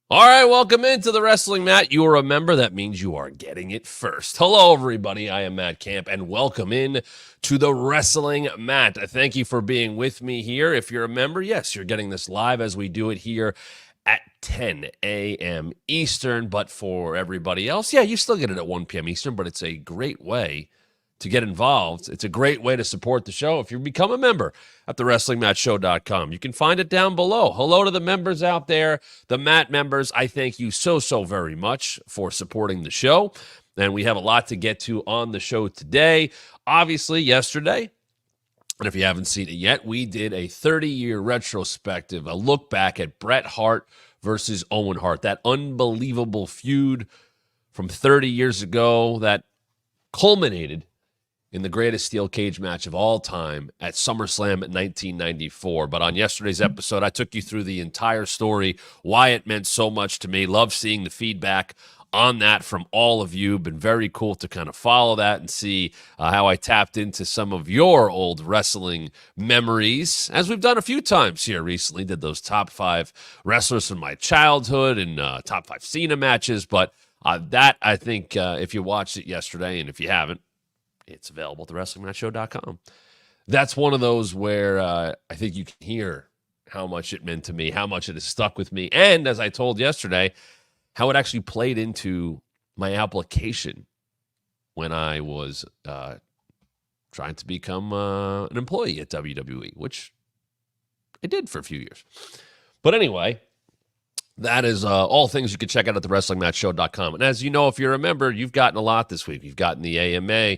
All right, welcome into the Wrestling Mat. You are a member. That means you are getting it first. Hello, everybody. I am Matt Camp, and welcome in to the Wrestling Mat. Thank you for being with me here. If you're a member, yes, you're getting this live as we do it here at 10 a.m. Eastern. But for everybody else, yeah, you still get it at 1 p.m. Eastern, but it's a great way to get involved. It's a great way to support the show if you become a member at thewrestlingmatshow.com. You can find it down below. Hello to the members out there, the Matt members. I thank you so very much for supporting the show. And we have a lot to get to on the show today. Obviously, yesterday, and if you haven't seen it yet, we did a 30-year retrospective, a look back at Bret Hart versus Owen Hart, that unbelievable feud from 30 years ago that culminated in the greatest steel cage match of all time at SummerSlam in 1994. But on yesterday's episode, I took you through the entire story, why it meant so much to me. Love seeing the feedback on that from all of you. Been very cool to kind of follow that and see how I tapped into some of your old wrestling memories, as we've done a few times here recently. Did those top 5 wrestlers from my childhood and top 5 Cena matches. But that, I think, if you watched it yesterday, and if you haven't, it's available at thewrestlingmatshow.com. That's one of those where I think you can hear how much it meant to me, how much it has stuck with me, and as I told yesterday, how it actually played into my application when I was trying to become an employee at WWE, which I did for a few years. But anyway, that is all things you can check out at thewrestlingmatshow.com. And as you know, if you're a member, you've gotten a lot this week. You've gotten the AMA,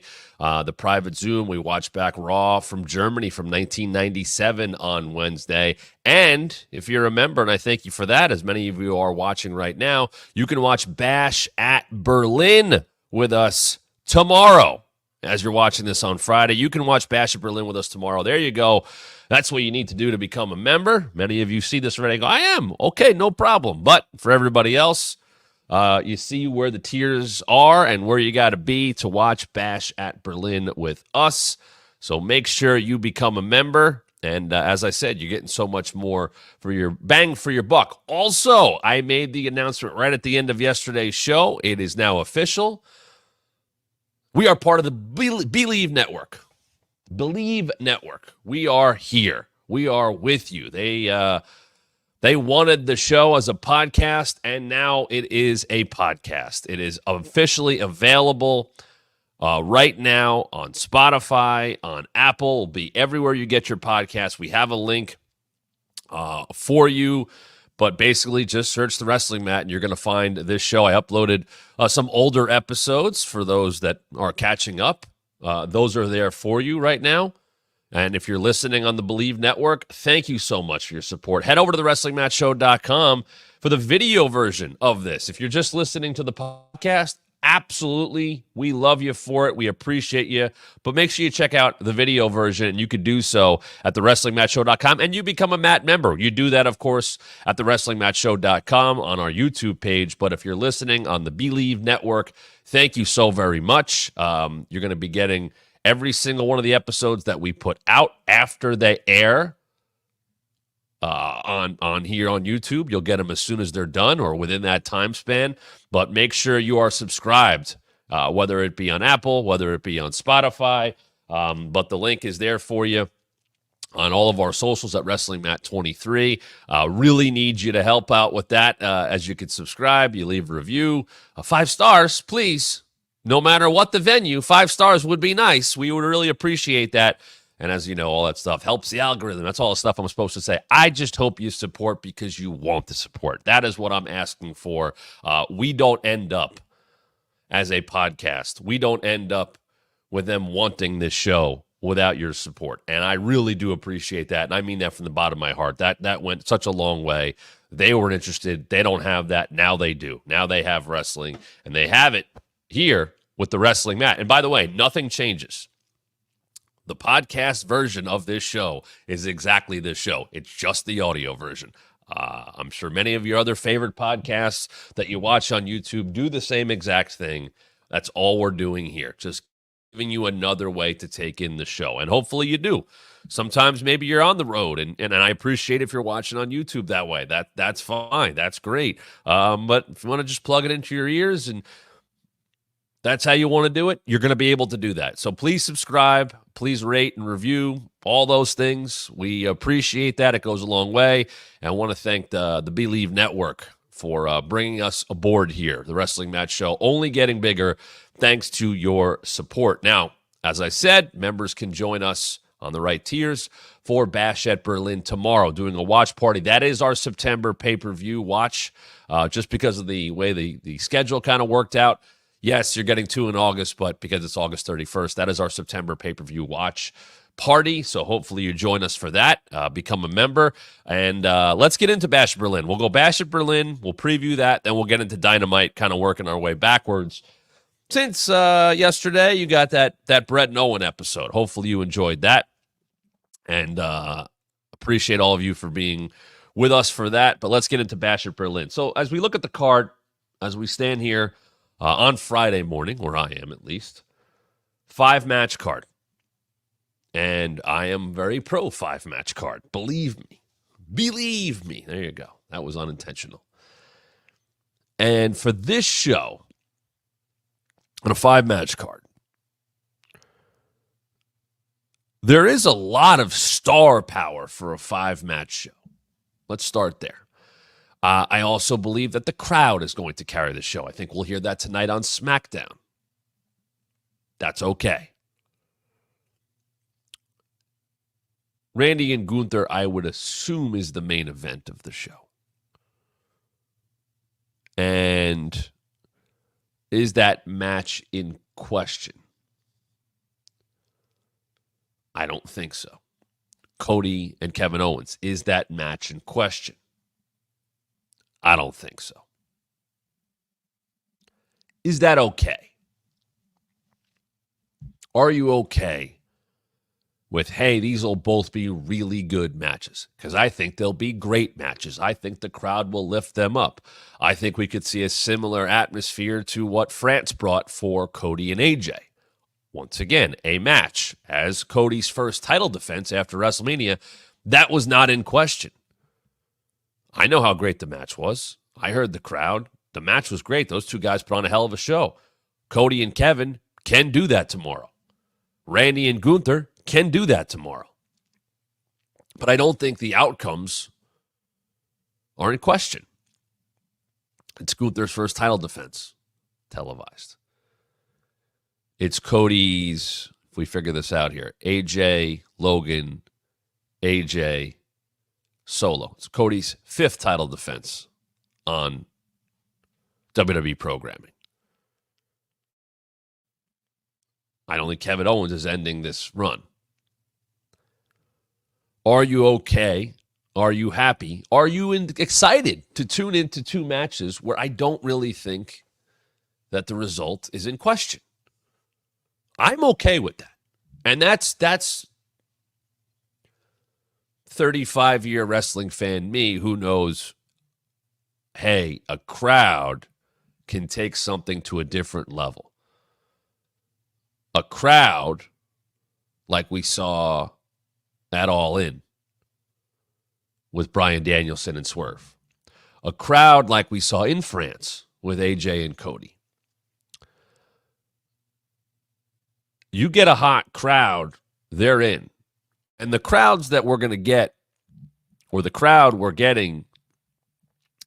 the private Zoom. We watched back Raw from Germany from 1997 on Wednesday. And if you're a member, and I thank you for that, as many of you are watching right now, you can watch Bash at Berlin with us tomorrow. As you're watching this on Friday, you can watch Bash at Berlin with us tomorrow. There you go. That's what you need to do to become a member. Many of you see this already and go, I am. Okay, no problem. But for everybody else, you see where the tiers are and where you got to be to watch Bash at Berlin with us. So make sure you become a member. And as I said, you're getting so much more for your bang for your buck. Also, I made the announcement right at the end of yesterday's show. It is now official. We are part of the Believe Network. Believe Network. We are here. We are with you. They wanted the show as a podcast, and now it is a podcast. It is officially available right now on Spotify, on Apple. It'll be everywhere you get your podcast. We have a link for you. But basically, just search the Wrestling Mat, and you're going to find this show. I uploaded some older episodes for those that are catching up. Those are there for you right now. And if you're listening on the Believe Network, thank you so much for your support. Head over to thewrestlingmatshow.com for the video version of this. If you're just listening to the podcast, absolutely, we love you for it. We appreciate you. But make sure you check out the video version, and you can do so at thewrestlingmatshow.com, and you become a Matt member. You do that, of course, at thewrestlingmatshow.com on our YouTube page. But if you're listening on the Believe Network, thank you so very much. You're going to be getting every single one of the episodes that we put out after they air on here on YouTube. You'll get them as soon as they're done or within that time span. But make sure you are subscribed, whether it be on Apple, whether it be on Spotify. But the link is there for you on all of our socials at WrestlingMat23. Really need you to help out with that. As you can subscribe, you leave a review. 5 stars, please. No matter what the venue, 5 stars would be nice. We would really appreciate that. And as you know, all that stuff helps the algorithm. That's all the stuff I'm supposed to say. I just hope you support because you want the support. That is what I'm asking for. We don't end up as a podcast. We don't end up with them wanting this show without your support. And I really do appreciate that. And I mean that from the bottom of my heart. That went such a long way. They weren't interested. They don't have that. Now they do. Now they have wrestling. And they have it here with the Wrestling Mat. And by the way, nothing changes. The podcast version of this show is exactly this show. It's just the audio version. I'm sure many of your other favorite podcasts that you watch on YouTube do the same exact thing. That's all we're doing here. Just giving you another way to take in the show. And hopefully you do. Sometimes maybe you're on the road, and I appreciate if you're watching on YouTube that way. That's fine. That's great. But if you want to just plug it into your ears and that's how you want to do it, you're going to be able to do that. So please subscribe, please rate and review, all those things. We appreciate that. It goes a long way. And I want to thank the Believe Network for bringing us aboard here. The Wrestling Match Show only getting bigger thanks to your support. Now, as I said, members can join us on the right tiers for Bash at Berlin tomorrow, doing a watch party. That is our September pay-per-view watch, just because of the way the schedule kind of worked out. Yes, you're getting 2 in August, but because it's August 31st, that is our September pay-per-view watch party. So hopefully you join us for that. Become a member. And let's get into Bash at Berlin. We'll go Bash at Berlin. We'll preview that. Then we'll get into Dynamite, kind of working our way backwards. Since yesterday, you got that Brett and Owen episode. Hopefully you enjoyed that. And appreciate all of you for being with us for that. But let's get into Bash at Berlin. So as we look at the card, as we stand here, on Friday morning, where I am at least, 5-match card. And I am very pro 5-match card. Believe me. Believe me. There you go. That was unintentional. And for this show, on a 5-match card, there is a lot of star power for a 5-match show. Let's start there. I also believe that the crowd is going to carry the show. I think we'll hear that tonight on SmackDown. That's okay. Randy and Gunther, I would assume, is the main event of the show. And is that match in question? I don't think so. Cody and Kevin Owens, is that match in question? I don't think so. Is that okay? Are you okay with, hey, these will both be really good matches? Because I think they'll be great matches. I think the crowd will lift them up. I think we could see a similar atmosphere to what France brought for Cody and AJ. Once again, a match as Cody's first title defense after WrestleMania. That was not in question. I know how great the match was. I heard the crowd. The match was great. Those two guys put on a hell of a show. Cody and Kevin can do that tomorrow. Randy and Gunther can do that tomorrow. But I don't think the outcomes are in question. It's Gunther's first title defense, televised. It's Cody's, if we figure this out here, AJ, Logan, AJ, solo. It's Cody's 5th title defense on WWE programming. I don't think Kevin Owens is ending this run. Are you okay? Are you happy? Are you excited to tune into 2 matches where I don't really think that the result is in question? I'm okay with that. And that's 35-year wrestling fan me who knows, hey, a crowd can take something to a different level. A crowd like we saw at All In with Bryan Danielson and Swerve. A crowd like we saw in France with AJ and Cody. You get a hot crowd, they're in. And the crowds that we're going to get, or the crowd we're getting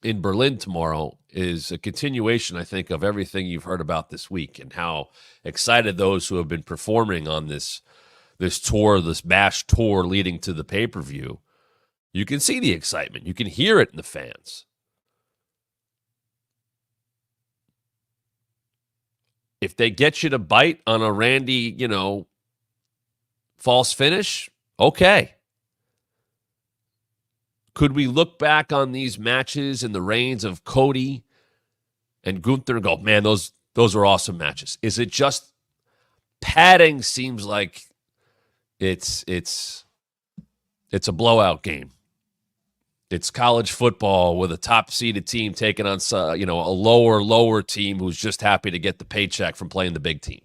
in Berlin tomorrow, is a continuation, I think, of everything you've heard about this week and how excited those who have been performing on this tour, this Bash tour leading to the pay-per-view, you can see the excitement. You can hear it in the fans. If they get you to bite on a Randy, false finish, okay. Could we look back on these matches and the reigns of Cody and Gunther and go, man, those are awesome matches? Is it just padding seems like it's a blowout game? It's college football with a top-seeded team taking on a lower team who's just happy to get the paycheck from playing the big team.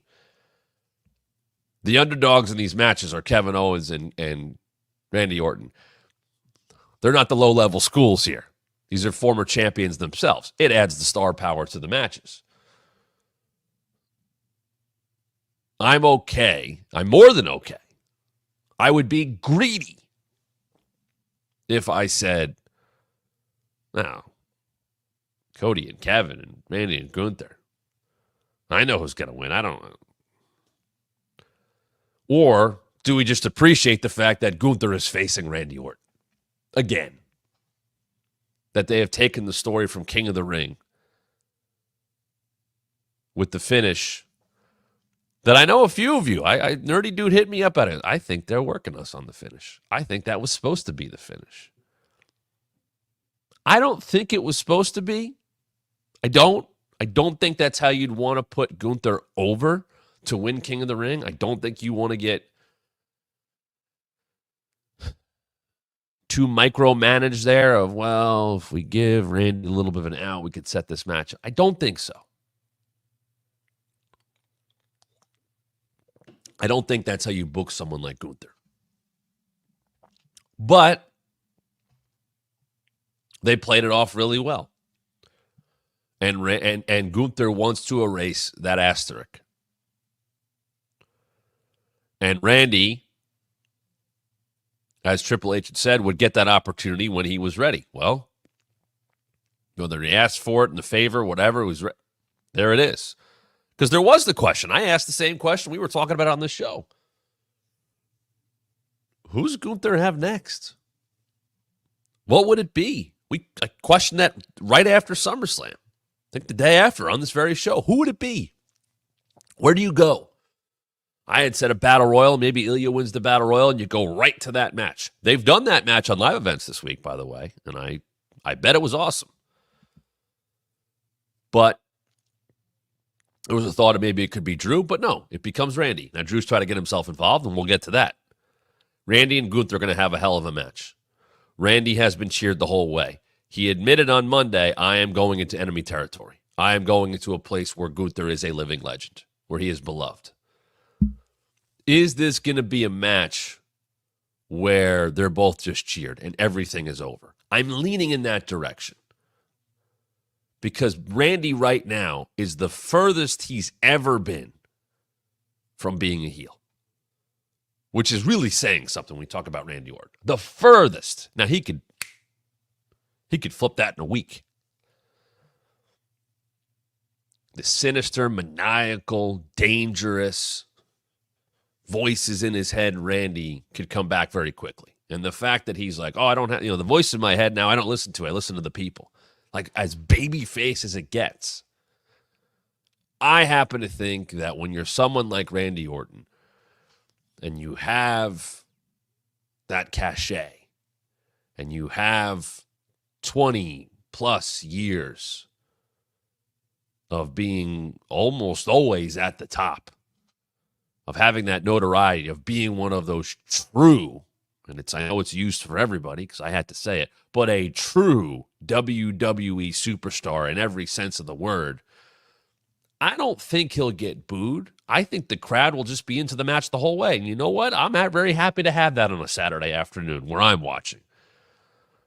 The underdogs in these matches are Kevin Owens and Randy Orton. They're not the low-level schools here. These are former champions themselves. It adds the star power to the matches. I'm okay. I'm more than okay. I would be greedy if I said, no, Cody and Kevin and Randy and Gunther. I know who's going to win. I don't know. Or do we just appreciate the fact that Gunther is facing Randy Orton? Again. That they have taken the story from King of the Ring with the finish that I know a few of you, I Nerdy Dude hit me up at it. I think they're working us on the finish. I think that was supposed to be the finish. I don't think it was supposed to be. I don't think that's how you'd want to put Gunther over to win King of the Ring. I don't think you want to get too micromanaged there of, well, if we give Randy a little bit of an out, we could set this match. I don't think so. I don't think that's how you book someone like Gunther. But they played it off really well. And Gunther wants to erase that asterisk. And Randy, as Triple H had said, would get that opportunity when he was ready. Well, whether he asked for it in the favor, whatever, there it is. Because there was the question. I asked the same question. We were talking about it on the show. Who's Gunther have next? What would it be? I questioned that right after SummerSlam. I think the day after on this very show. Who would it be? Where do you go? I had said a battle royal. Maybe Ilya wins the battle royal, and you go right to that match. They've done that match on live events this week, by the way, and I bet it was awesome. But there was a thought of maybe it could be Drew, but no, it becomes Randy. Now, Drew's trying to get himself involved, and we'll get to that. Randy and Gunther are going to have a hell of a match. Randy has been cheered the whole way. He admitted on Monday, I am going into enemy territory. I am going into a place where Gunther is a living legend, where he is beloved. Is this going to be a match where they're both just cheered and everything is over? I'm leaning in that direction. Because Randy right now is the furthest he's ever been from being a heel. Which is really saying something when we talk about Randy Orton. The furthest. Now, he could flip that in a week. The sinister, maniacal, dangerous voices in his head, Randy, could come back very quickly. And the fact that he's like, oh, I don't have, the voice in my head now, I don't listen to it. I listen to the people. Like, as babyface as it gets. I happen to think that when you're someone like Randy Orton, and you have that cachet, and you have 20 plus years of being almost always at the top, of having that notoriety, of being one of those true, and I know it's used for everybody because I had to say it, but a true WWE superstar in every sense of the word, I don't think he'll get booed. I think the crowd will just be into the match the whole way. And you know what? I'm very happy to have that on a Saturday afternoon where I'm watching.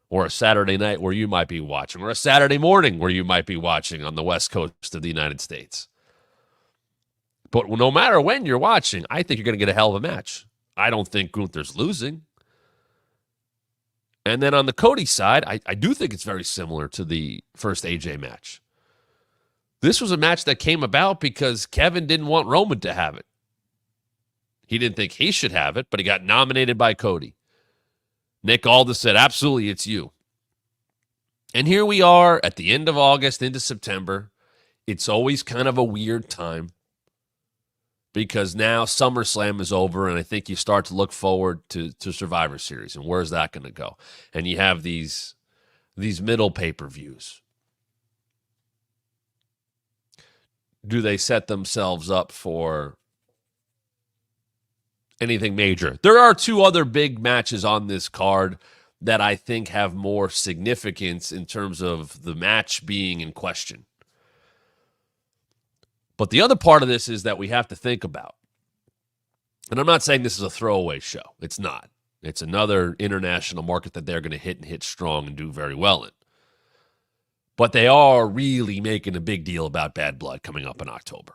Or a Saturday night where you might be watching. Or a Saturday morning where you might be watching on the West Coast of the United States. But no matter when you're watching, I think you're going to get a hell of a match. I don't think Gunther's losing. And then on the Cody side, I do think it's very similar to the first AJ match. This was a match that came about because Kevin didn't want Roman to have it. He didn't think he should have it, but he got nominated by Cody. Nick Aldis said, absolutely, it's you. And here we are at the end of August into September. It's always kind of a weird time because now SummerSlam is over, and I think you start to look forward to Survivor Series, and where's that going to go? And you have these middle pay-per-views. Do they set themselves up for anything major? There are two other big matches on this card that I think have more significance in terms of the match being in question. But the other part of this is that we have to think about. And I'm not saying this is a throwaway show. It's not. It's another international market that they're going to hit strong and do very well in. But they are really making a big deal about Bad Blood coming up in October,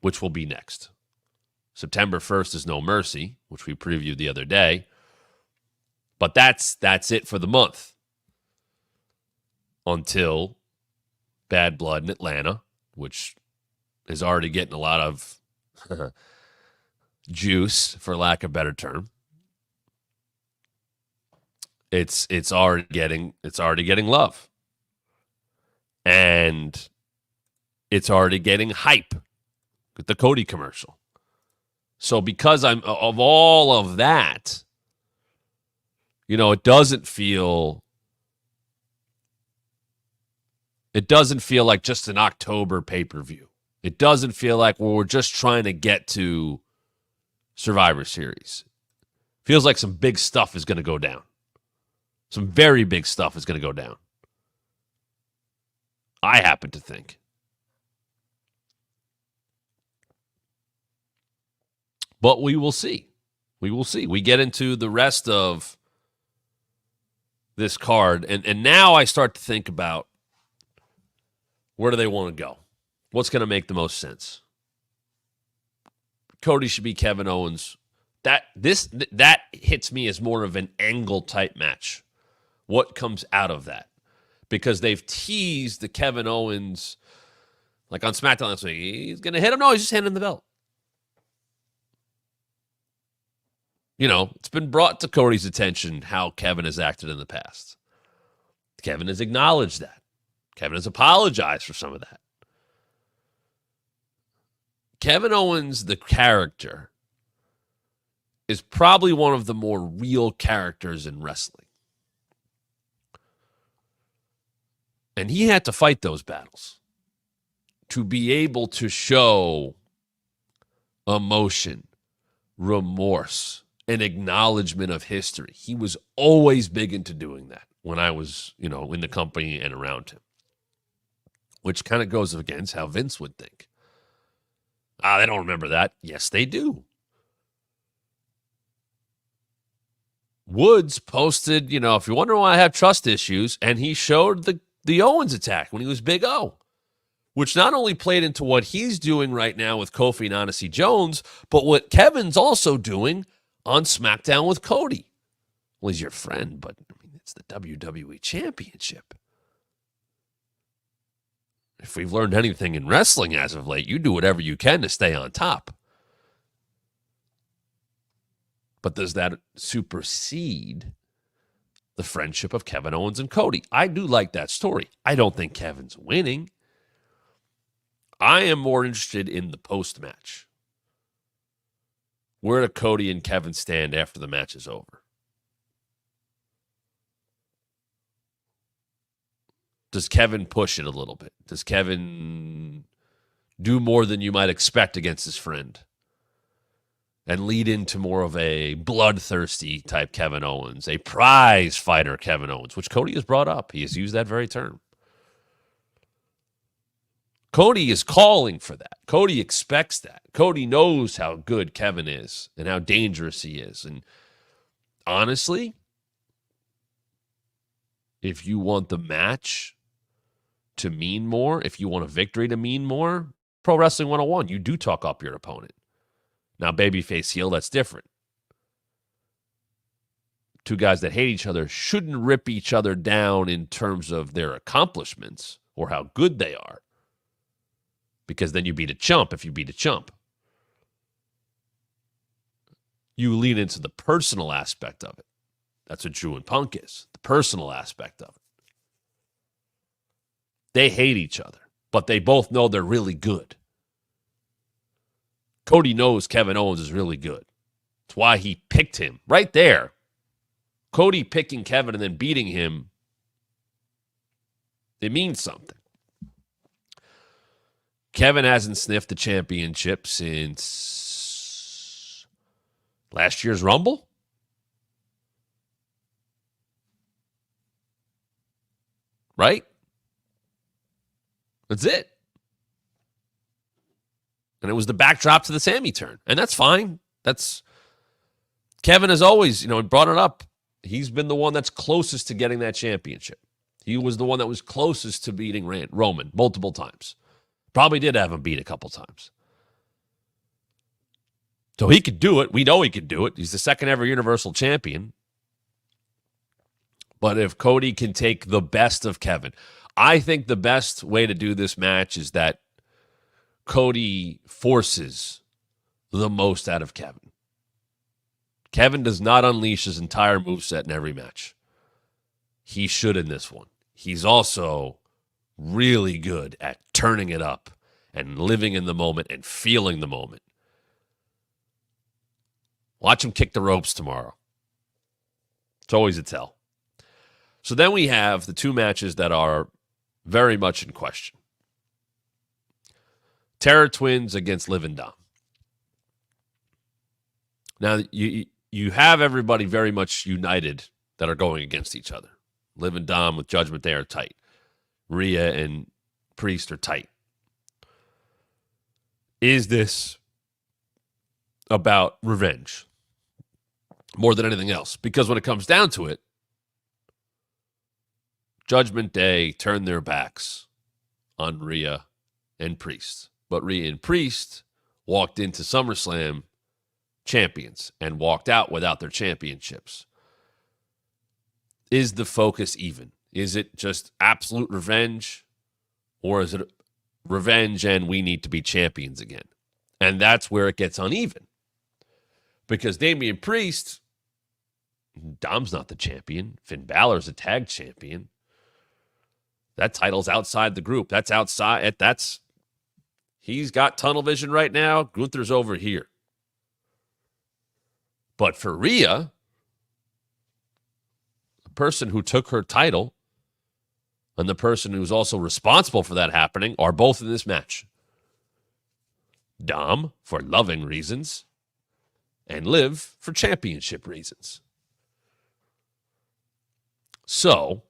which will be next. September 1st is No Mercy, which we previewed the other day. But that's it for the month until Bad Blood in Atlanta, which is already getting a lot of juice, for lack of a better term. It's already getting love. And it's already getting hype with the Cody commercial. So because I'm of all of that, it doesn't feel like just an October pay-per-view. It doesn't feel like we're just trying to get to Survivor Series. Feels like some big stuff is going to go down. Some very big stuff is going to go down. I happen to think. But we will see. We will see. We get into the rest of this card, and now I start to think about where do they want to go? What's going to make the most sense? Cody should be Kevin Owens. That hits me as more of an angle type match. What comes out of that? Because they've teased the Kevin Owens, like on SmackDown last week, he's going to hit him. No, he's just handing the belt. It's been brought to Cody's attention how Kevin has acted in the past. Kevin has acknowledged that. Kevin has apologized for some of that. Kevin Owens, the character, is probably one of the more real characters in wrestling. And he had to fight those battles to be able to show emotion, remorse, an acknowledgement of history. He was always big into doing that when I was, in the company and around him, which kind of goes against how Vince would think. They don't remember that. Yes, they do. Woods posted, if you're wondering why I have trust issues, and he showed the Owens attack when he was Big O, which not only played into what he's doing right now with Kofi and Odyssey Jones, but what Kevin's also doing on SmackDown with Cody. Well, he's your friend, but it's the WWE Championship. If we've learned anything in wrestling as of late, you do whatever you can to stay on top. But does that supersede the friendship of Kevin Owens and Cody? I do like that story. I don't think Kevin's winning. I am more interested in the post-match. Where do Cody and Kevin stand after the match is over? Does Kevin push it a little bit? Does Kevin do more than you might expect against his friend and lead into more of a bloodthirsty type Kevin Owens, a prize fighter Kevin Owens, which Cody has brought up. He has used that very term. Cody is calling for that. Cody expects that. Cody knows how good Kevin is and how dangerous he is. And honestly, if you want the match to mean more, if you want a victory to mean more, Pro Wrestling 101, you do talk up your opponent. Now, babyface heel, that's different. Two guys that hate each other shouldn't rip each other down in terms of their accomplishments or how good they are. Because then you beat a chump if you beat a chump. You lean into the personal aspect of it. That's what Drew and Punk is, the personal aspect of it. They hate each other, but they both know they're really good. Cody knows Kevin Owens is really good. That's why he picked him right there. Cody picking Kevin and then beating him, it means something. Kevin hasn't sniffed the championship since last year's Rumble. Right? That's it. And it was the backdrop to the Sammy turn. And that's fine. Kevin has always, brought it up. He's been the one that's closest to getting that championship. He was the one that was closest to beating Roman multiple times. Probably did have him beat a couple times. So he could do it. We know he could do it. He's the second ever Universal Champion. But if Cody can take the best of Kevin, I think the best way to do this match is that Cody forces the most out of Kevin. Kevin does not unleash his entire moveset in every match. He should in this one. He's also really good at turning it up and living in the moment and feeling the moment. Watch him kick the ropes tomorrow. It's always a tell. So then we have the two matches that are very much in question. Terror Twins against Liv and Dom. Now, you have everybody very much united that are going against each other. Liv and Dom with Judgment Day are tight. Rhea and Priest are tight. Is this about revenge more than anything else? Because when it comes down to it, Judgment Day turned their backs on Rhea and Priest. But Rhea and Priest walked into SummerSlam champions and walked out without their championships. Is the focus even? Is it just absolute revenge? Or is it revenge and we need to be champions again? And that's where it gets uneven. Because Damian Priest, Dom's not the champion. Finn Balor's a tag champion. That title's outside the group. That's outside. He's got tunnel vision right now. Gunther's over here. But for Rhea, the person who took her title and the person who's also responsible for that happening are both in this match. Dom for loving reasons and Liv for championship reasons. So,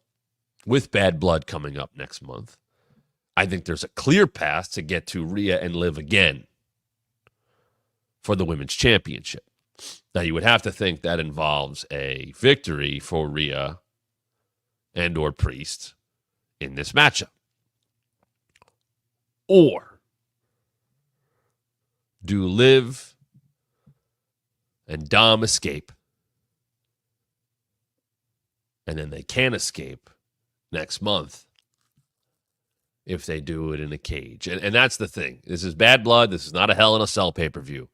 with Bad Blood coming up next month, I think there's a clear path to get to Rhea and Liv again for the Women's Championship. Now, you would have to think that involves a victory for Rhea and or Priest in this matchup. Or do Liv and Dom escape, and then they can escape next month if they do it in a cage. And that's the thing. This is Bad Blood. This is not a Hell in a Cell pay-per-view.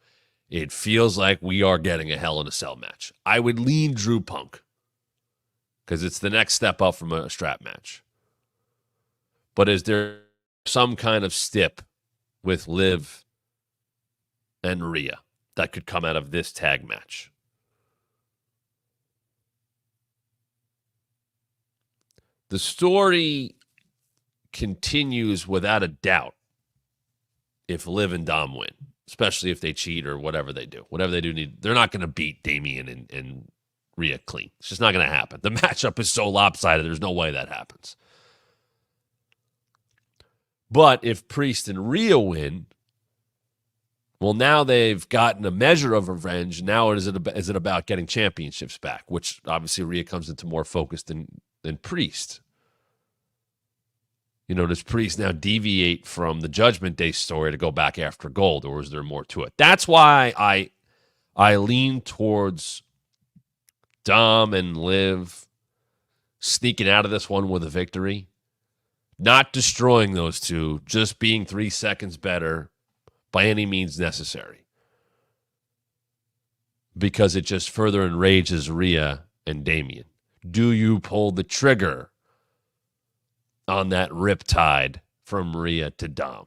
It feels like we are getting a Hell in a Cell match. I would lean Drew Punk because it's the next step up from a strap match. But is there some kind of stip with Liv and Rhea that could come out of this tag match? The story continues without a doubt if Liv and Dom win, especially if they cheat or whatever they do. Whatever they do, they're not going to beat Damian and Rhea clean. It's just not going to happen. The matchup is so lopsided, there's no way that happens. But if Priest and Rhea win, well, now they've gotten a measure of revenge. Now is it about getting championships back, which obviously Rhea comes into more focus than Priest. Does Priest now deviate from the Judgment Day story to go back after gold, or is there more to it? That's why I lean towards Dom and Liv sneaking out of this one with a victory, not destroying those two, just being 3 seconds better by any means necessary, because it just further enrages Rhea and Damian. Do you pull the trigger on that riptide from Rhea to Dom?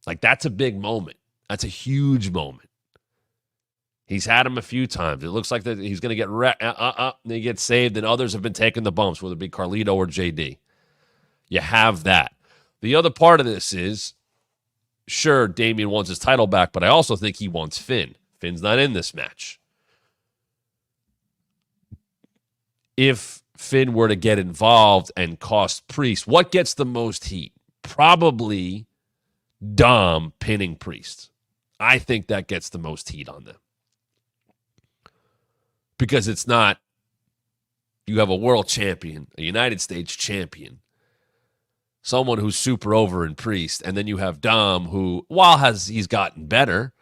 Like, that's a big moment. That's a huge moment. He's had him a few times. It looks like that he's going to get and he gets saved, and others have been taking the bumps, whether it be Carlito or JD. You have that. The other part of this is, sure, Damian wants his title back, but I also think he wants Finn. Finn's not in this match. If Finn were to get involved and cost Priest, what gets the most heat? Probably Dom pinning Priest. I think that gets the most heat on them. Because it's not, you have a world champion, a United States champion, someone who's super over in Priest, and then you have Dom, who, while he's gotten better,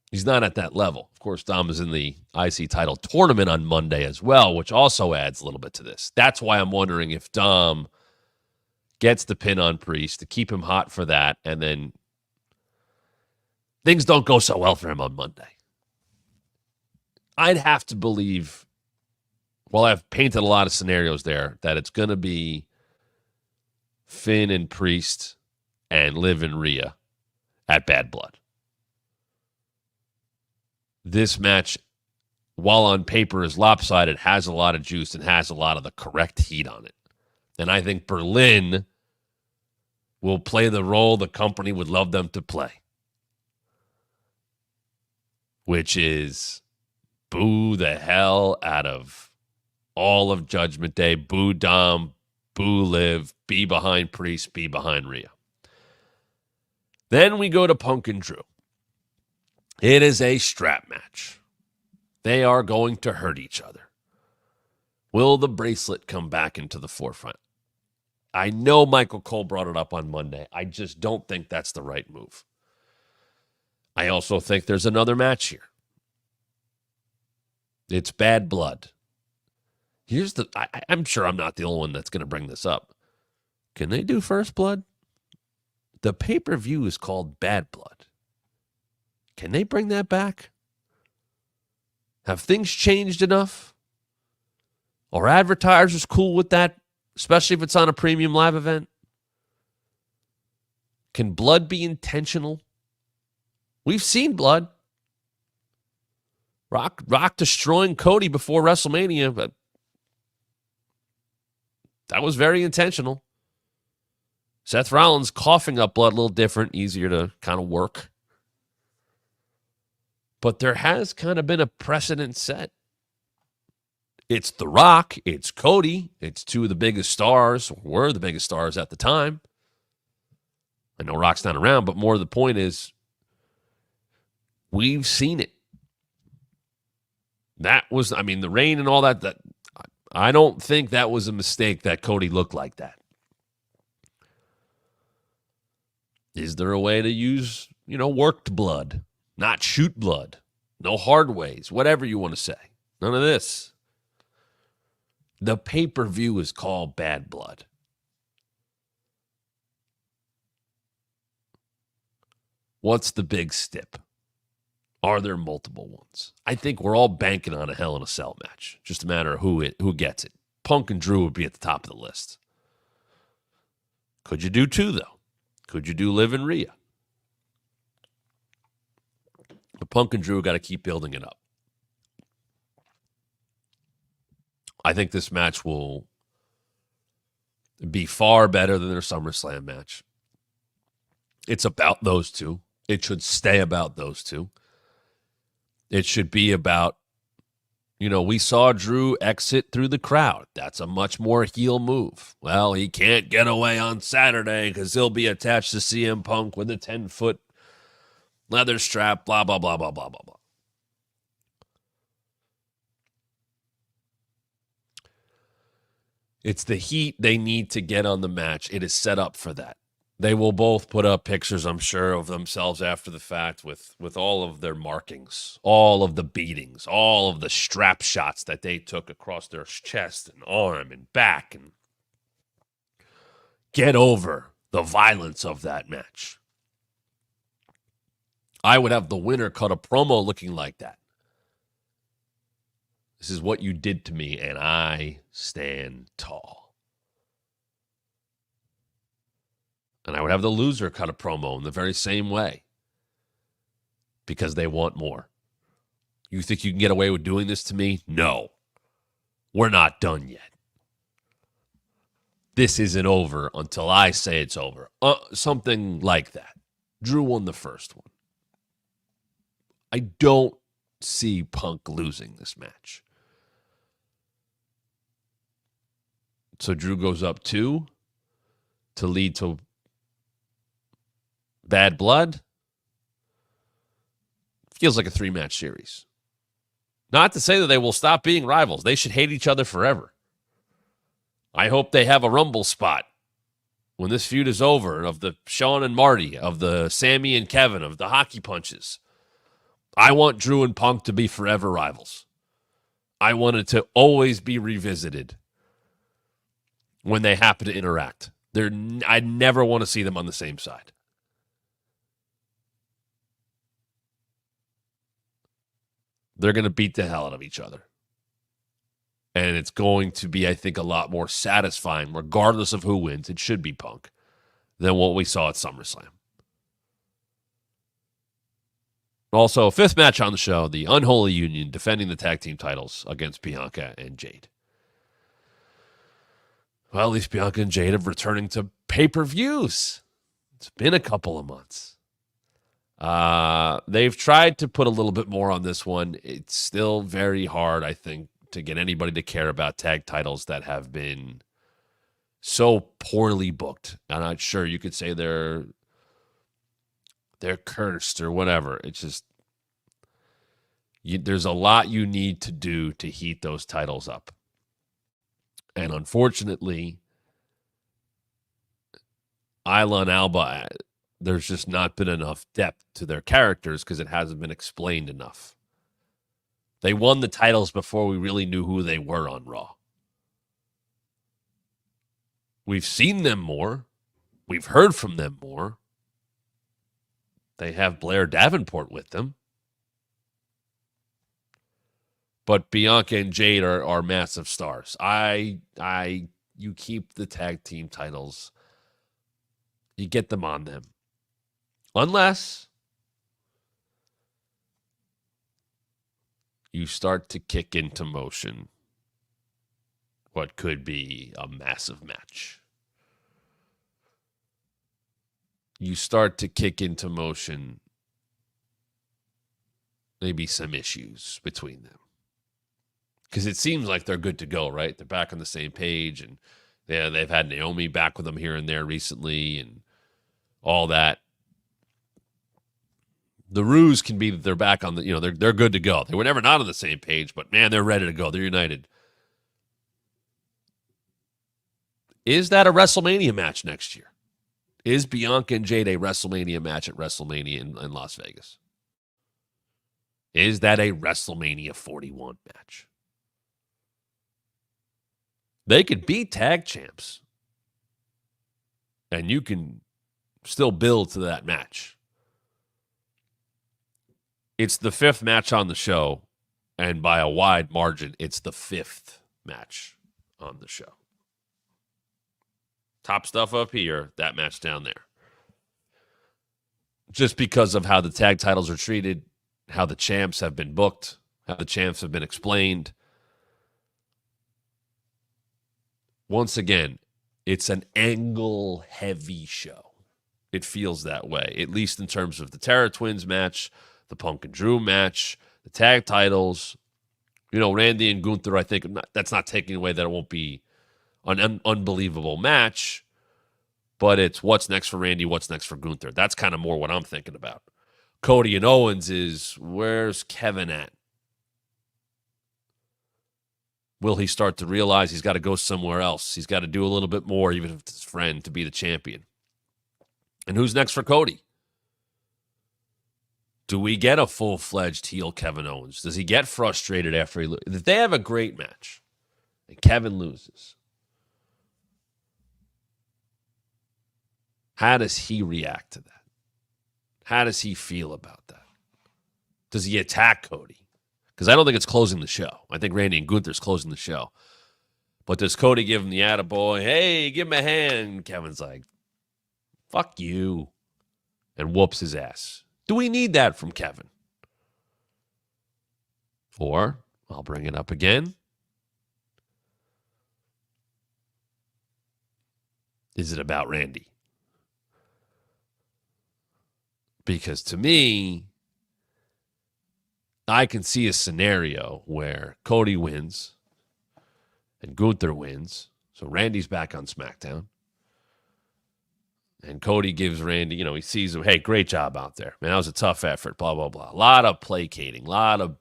he's not at that level. Of course, Dom is in the IC title tournament on Monday as well, which also adds a little bit to this. That's why I'm wondering if Dom gets the pin on Priest to keep him hot for that, and then things don't go so well for him on Monday. I'd have to believe, well, I've painted a lot of scenarios there, that it's going to be Finn and Priest and Liv and Rhea at Bad Blood. This match, while on paper is lopsided, has a lot of juice and has a lot of the correct heat on it. And I think Berlin will play the role the company would love them to play, which is boo the hell out of all of Judgment Day, boo Dom, boo Liv, be behind Priest, be behind Rhea. Then we go to Punk and Drew. It is a strap match. They are going to hurt each other. Will the bracelet come back into the forefront? I know Michael Cole brought it up on Monday. I just don't think that's the right move. I also think there's another match here. It's Bad Blood. I'm sure I'm not the only one that's going to bring this up. Can they do First Blood? The pay-per-view is called Bad Blood. Can they bring that back? Have things changed enough? Are advertisers cool with that, especially if it's on a premium live event? Can blood be intentional? We've seen blood. Rock destroying Cody before WrestleMania, but that was very intentional. Seth Rollins coughing up blood, a little different, easier to kind of work. But there has kind of been a precedent set. It's The Rock, it's Cody, it's two of the biggest stars, or were the biggest stars at the time. I know Rock's not around, but more of the point is, we've seen it. That was, the rain and all that I don't think that was a mistake that Cody looked like that. Is there a way to use, worked blood, not shoot blood, no hard ways, whatever you want to say? None of this. The pay-per-view is called Bad Blood. What's the big stip? Are there multiple ones? I think we're all banking on a Hell in a Cell match. Just a matter of who gets it. Punk and Drew would be at the top of the list. Could you do two, though? Could you do Liv and Rhea? But Punk and Drew got to keep building it up. I think this match will be far better than their SummerSlam match. It's about those two. It should stay about those two. It should be about, we saw Drew exit through the crowd. That's a much more heel move. Well, he can't get away on Saturday because he'll be attached to CM Punk with a 10-foot leather strap, blah, blah, blah, blah, blah, blah, blah. It's the heat they need to get on the match. It is set up for that. They will both put up pictures, I'm sure, of themselves after the fact with all of their markings, all of the beatings, all of the strap shots that they took across their chest and arm and back, and get over the violence of that match. I would have the winner cut a promo looking like that. This is what you did to me, and I stand tall. And I would have the loser cut a promo in the very same way. Because they want more. You think you can get away with doing this to me? No. We're not done yet. This isn't over until I say it's over. Something like that. Drew won the first one. I don't see Punk losing this match. So Drew goes up 2 to lead to Bad Blood. Feels like a 3-match series. Not to say that they will stop being rivals. They should hate each other forever. I hope they have a Rumble spot when this feud is over, of the Shawn and Marty, of the Sammy and Kevin, of the hockey punches. I want Drew and Punk to be forever rivals. I want it to always be revisited when they happen to interact. I never want to see them on the same side. They're going to beat the hell out of each other. And it's going to be, I think, a lot more satisfying, regardless of who wins. It should be Punk, than what we saw at SummerSlam. Also, 5th match on the show, the Unholy Union defending the tag team titles against Bianca and Jade. Well, at least Bianca and Jade are returning to pay-per-views. It's been a couple of months. They've tried to put a little bit more on this one. It's still very hard, I think, to get anybody to care about tag titles that have been so poorly booked. I'm not sure you could say they're cursed or whatever. It's just there's a lot you need to do to heat those titles up. And unfortunately, Isla and Alba, there's just not been enough depth to their characters because it hasn't been explained enough. They won the titles before we really knew who they were on Raw. We've seen them more. We've heard from them more. They have Blair Davenport with them. But Bianca and Jade are massive stars. You keep the tag team titles. You get them on them. Unless you start to kick into motion what could be a massive match. You start to kick into motion maybe some issues between them. Because it seems like they're good to go, right? They're back on the same page, and they've had Naomi back with them here and there recently and all that. The ruse can be that they're back on the, they're good to go. They were never not on the same page, but man, they're ready to go. They're united. Is that a WrestleMania match next year? Is Bianca and Jade a WrestleMania match at WrestleMania in Las Vegas? Is that a WrestleMania 41 match? They could be tag champs, and you can still build to that match. It's the 5th match on the show, and by a wide margin, it's the 5th match on the show. Top stuff up here, that match down there. Just because of how the tag titles are treated, how the champs have been booked, how the champs have been explained. Once again, it's an angle-heavy show. It feels that way, at least in terms of the Terra Twins match, the Punk and Drew match, the tag titles. Randy and Gunther, I think that's not taking away that it won't be an unbelievable match, but it's what's next for Randy, what's next for Gunther. That's kind of more what I'm thinking about. Cody and Owens is, where's Kevin at? Will he start to realize he's got to go somewhere else? He's got to do a little bit more, even if it's his friend, to be the champion. And who's next for Cody? Do we get a full-fledged heel Kevin Owens? Does he get frustrated after he loses? If they have a great match and Kevin loses, how does he react to that? How does he feel about that? Does he attack Cody? Because I don't think it's closing the show. I think Randy and Gunther's closing the show. But does Cody give him the attaboy? Hey, give him a hand. Kevin's like, fuck you. And whoops his ass. Do we need that from Kevin? Or, I'll bring it up again. Is it about Randy? Because to me, I can see a scenario where Cody wins and Gunther wins. So Randy's back on SmackDown. And Cody gives Randy, he sees him, hey, great job out there. Man, that was a tough effort, blah, blah, blah. A lot of placating, a lot of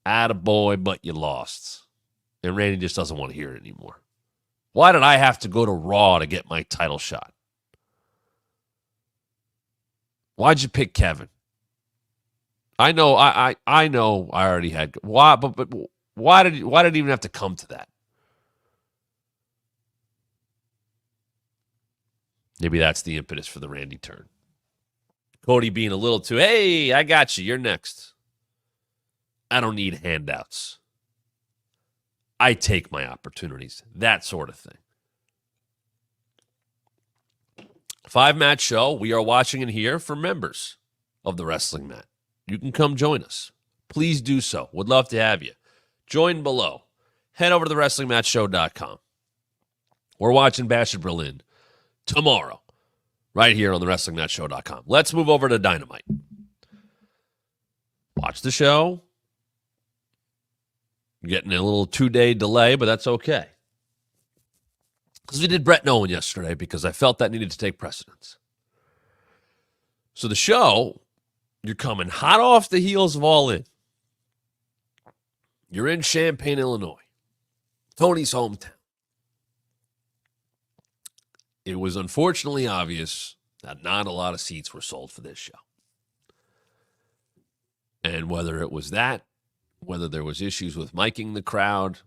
attaboy, but you lost. And Randy just doesn't want to hear it anymore. Why did I have to go to Raw to get my title shot? Why'd you pick Kevin? I know I know I already had why, but why did it even have to come to that? Maybe that's the impetus for the Randy turn. Cody being a little too, hey, I got you. You're next. I don't need handouts. I take my opportunities. That sort of thing. 5-match show. We are watching it here for members of the Wrestling Mat. You can come join us. Please do so. Would love to have you. Join below. Head over to thewrestlingmatchshow.com. We're watching Bash at Berlin tomorrow, right here on thewrestlingmatchshow.com. Let's move over to Dynamite. Watch the show. Getting a little 2-day delay, but that's okay. Because we did Brett and Owen yesterday because I felt that needed to take precedence. So the show, you're coming hot off the heels of All In. You're in Champaign, Illinois. Tony's hometown. It was unfortunately obvious that not a lot of seats were sold for this show. And whether it was that, whether there was issues with miking the crowd,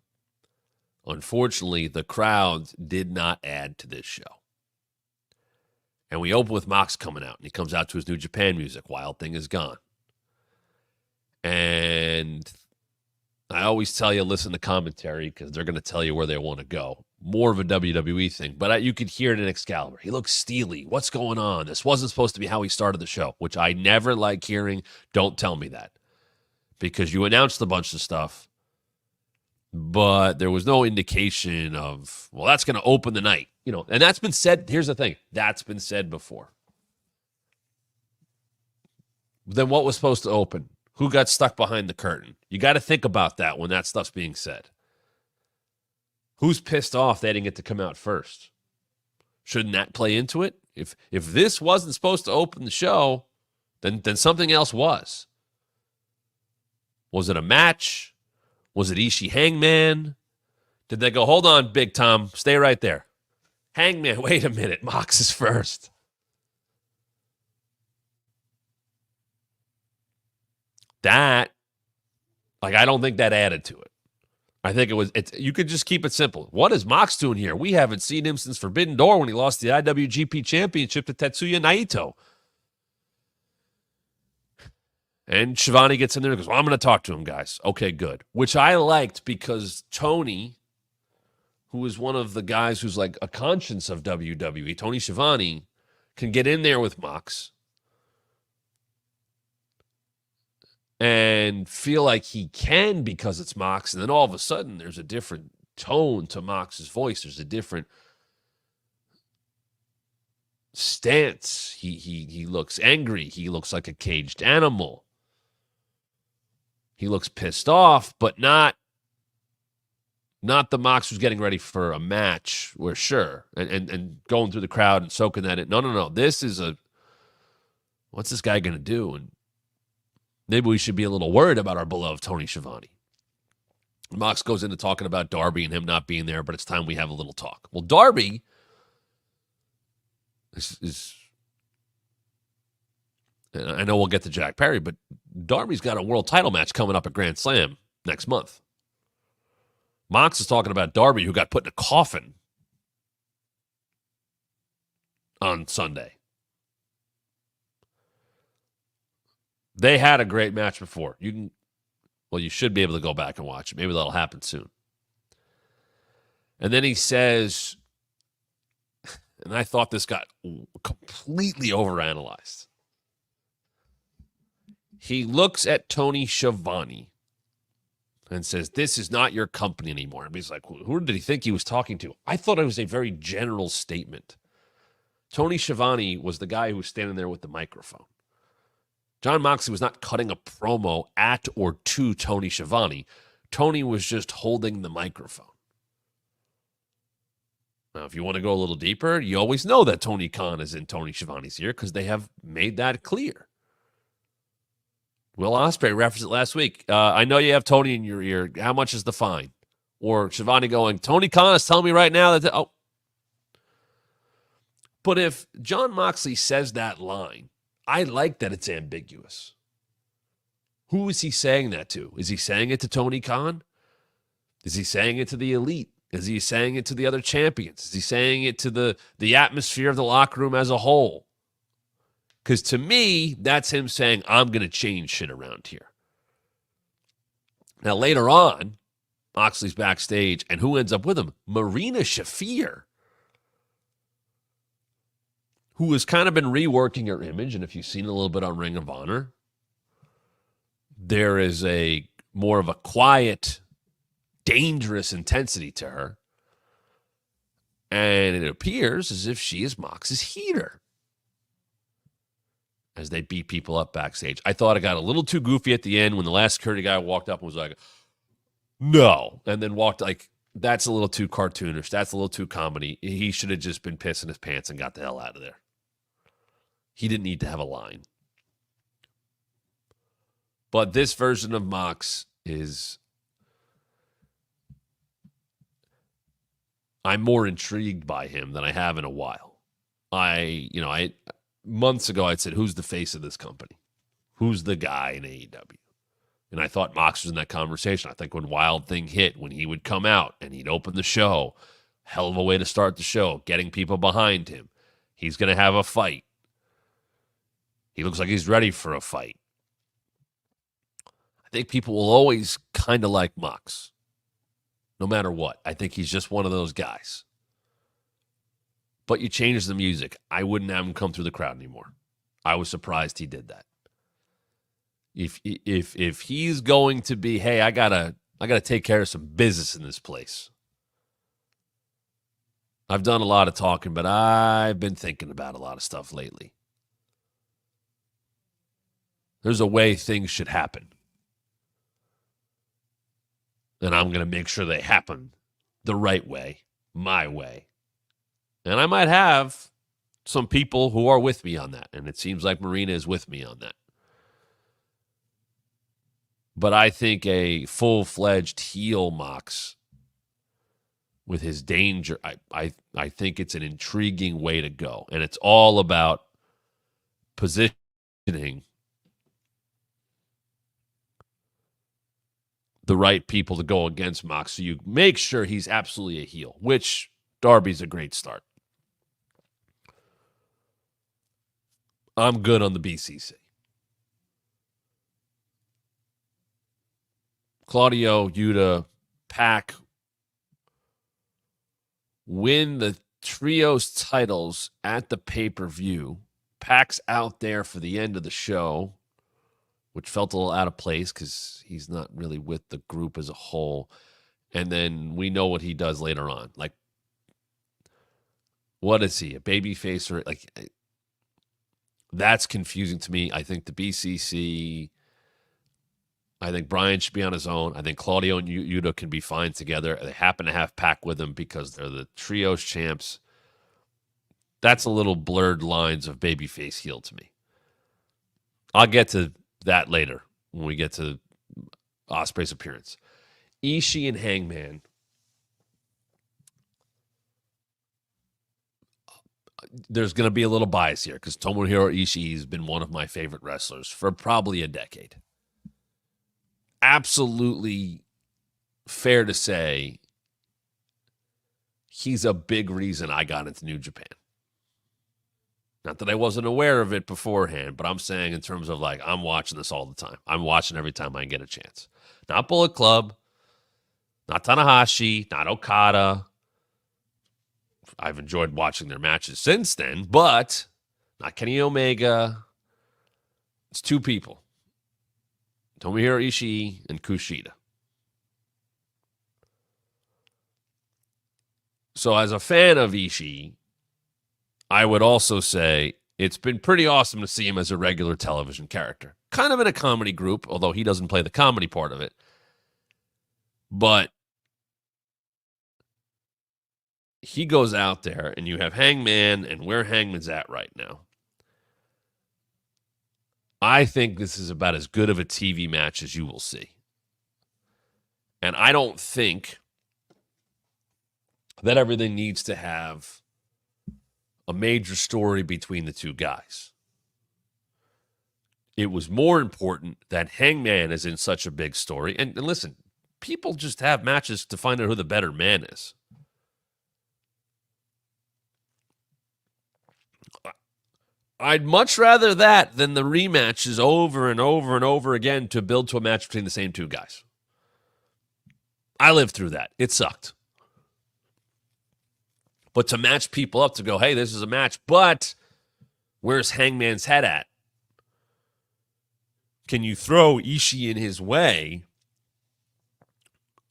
unfortunately, the crowd did not add to this show. And we open with Mox coming out, and he comes out to his New Japan music, Wild Thing Is Gone. And I always tell you, listen to commentary, because they're going to tell you where they want to go. More of a WWE thing, but you could hear it in Excalibur. He looks steely. What's going on? This wasn't supposed to be how he started the show, which I never like hearing. Don't tell me that. Because you announced a bunch of stuff, but there was no indication of, well, that's going to open the night. And that's been said. Here's the thing. That's been said before. Then what was supposed to open? Who got stuck behind the curtain? You got to think about that when that stuff's being said. Who's pissed off they didn't get to come out first? Shouldn't that play into it? If this wasn't supposed to open the show, then something else was. Was it a match? Was it Ishii Hangman? Did they go, hold on, Big Tom, stay right there. Hangman, wait a minute, Mox is first. I don't think that added to it. I think you could just keep it simple. What is Mox doing here? We haven't seen him since Forbidden Door when he lost the IWGP Championship to Tetsuya Naito. And Shivani gets in there and goes, well, I'm going to talk to him, guys. Okay, good. Which I liked because Tony, who is one of the guys who's like a conscience of WWE, Tony Schiavone, can get in there with Mox and feel like he can because it's Mox. And then all of a sudden, there's a different tone to Mox's voice. There's a different stance. He looks angry. He looks like a caged animal. He looks pissed off, but not the Mox who's getting ready for a match. We're sure. And going through the crowd and soaking that in. No. This is what's this guy going to do? And maybe we should be a little worried about our beloved Tony Schiavone. Mox goes into talking about Darby and him not being there, but it's time we have a little talk. Well, Darby is I know we'll get to Jack Perry, but Darby's got a world title match coming up at Grand Slam next month. Mox is talking about Darby, who got put in a coffin on Sunday. They had a great match before. You should be able to go back and watch it. Maybe that'll happen soon. And then he says, and I thought this got completely overanalyzed. He looks at Tony Schiavone and says, this is not your company anymore. And he's like, who did he think he was talking to? I thought it was a very general statement. Tony Schiavone was the guy who was standing there with the microphone. John Moxley was not cutting a promo at or to Tony Schiavone. Tony was just holding the microphone. Now, if you want to go a little deeper, you always know that Tony Khan is in Tony Schiavone's ear because they have made that clear. Will Ospreay referenced it last week. I know you have Tony in your ear. How much is the fine? Or Schiavone going, Tony Khan is telling me right now that, oh. But if Jon Moxley says that line, I like that it's ambiguous. Who is he saying that to? Is he saying it to Tony Khan? Is he saying it to the elite? Is he saying it to the other champions? Is he saying it to the atmosphere of the locker room as a whole? Because to me, that's him saying, I'm going to change shit around here. Now, later on, Moxley's backstage, and who ends up with him? Marina Shafir, who has kind of been reworking her image. And if you've seen a little bit on Ring of Honor, there is a more of a quiet, dangerous intensity to her. And it appears as if she is Mox's heater as they beat people up backstage. I thought it got a little too goofy at the end when the last security guy walked up and was like, no, and then walked like, that's a little too cartoonish. That's a little too comedy. He should have just been pissing his pants and got the hell out of there. He didn't need to have a line. But this version of Mox is, I'm more intrigued by him than I have in a while. Months ago, I'd said, who's the face of this company? Who's the guy in AEW? And I thought Mox was in that conversation. I think when Wild Thing hit, when he would come out and he'd open the show, hell of a way to start the show, getting people behind him. He's going to have a fight. He looks like he's ready for a fight. I think people will always kind of like Mox, no matter what. I think he's just one of those guys. But you change the music. I wouldn't have him come through the crowd anymore. I was surprised he did that. If he's going to be, hey, I gotta take care of some business in this place. I've done a lot of talking, but I've been thinking about a lot of stuff lately. There's a way things should happen. And I'm going to make sure they happen the right way, my way. And I might have some people who are with me on that. And it seems like Marina is with me on that. But I think a full-fledged heel Mox with his danger, I think it's an intriguing way to go. And it's all about positioning the right people to go against Mox. So you make sure he's absolutely a heel, which Darby's a great start. I'm good on the BCC. Claudio, Yuta, Pac win the trios titles at the pay-per-view. Pac's out there for the end of the show, which felt a little out of place because he's not really with the group as a whole. And then we know what he does later on. Like, what is he, a babyface? Or like, that's confusing to me. I think the BCC, I think Brian should be on his own. I think Claudio and Yuta can be fine together. They happen to have Pac with them because they're the trios champs. That's a little blurred lines of babyface heel to me. I'll get to that later when we get to Ospreay's appearance. Ishii and Hangman. There's going to be a little bias here because Tomohiro Ishii has been one of my favorite wrestlers for probably a decade. Absolutely fair to say he's a big reason I got into New Japan. Not that I wasn't aware of it beforehand, but I'm saying in terms of like, I'm watching this all the time. I'm watching every time I get a chance. Not Bullet Club, not Tanahashi, not Okada. I've enjoyed watching their matches since then, but not Kenny Omega. It's two people. Tomohiro Ishii and Kushida. So as a fan of Ishii, I would also say it's been pretty awesome to see him as a regular television character. Kind of in a comedy group, although he doesn't play the comedy part of it. But he goes out there and you have Hangman and where Hangman's at right now. I think this is about as good of a TV match as you will see. And I don't think that everything needs to have a major story between the two guys. It was more important that Hangman is in such a big story. And listen, people just have matches to find out who the better man is. I'd much rather that than the rematches over and over and over again to build to a match between the same two guys. I lived through that. It sucked. But to match people up to go, hey, this is a match, but where's Hangman's head at? Can you throw Ishii in his way?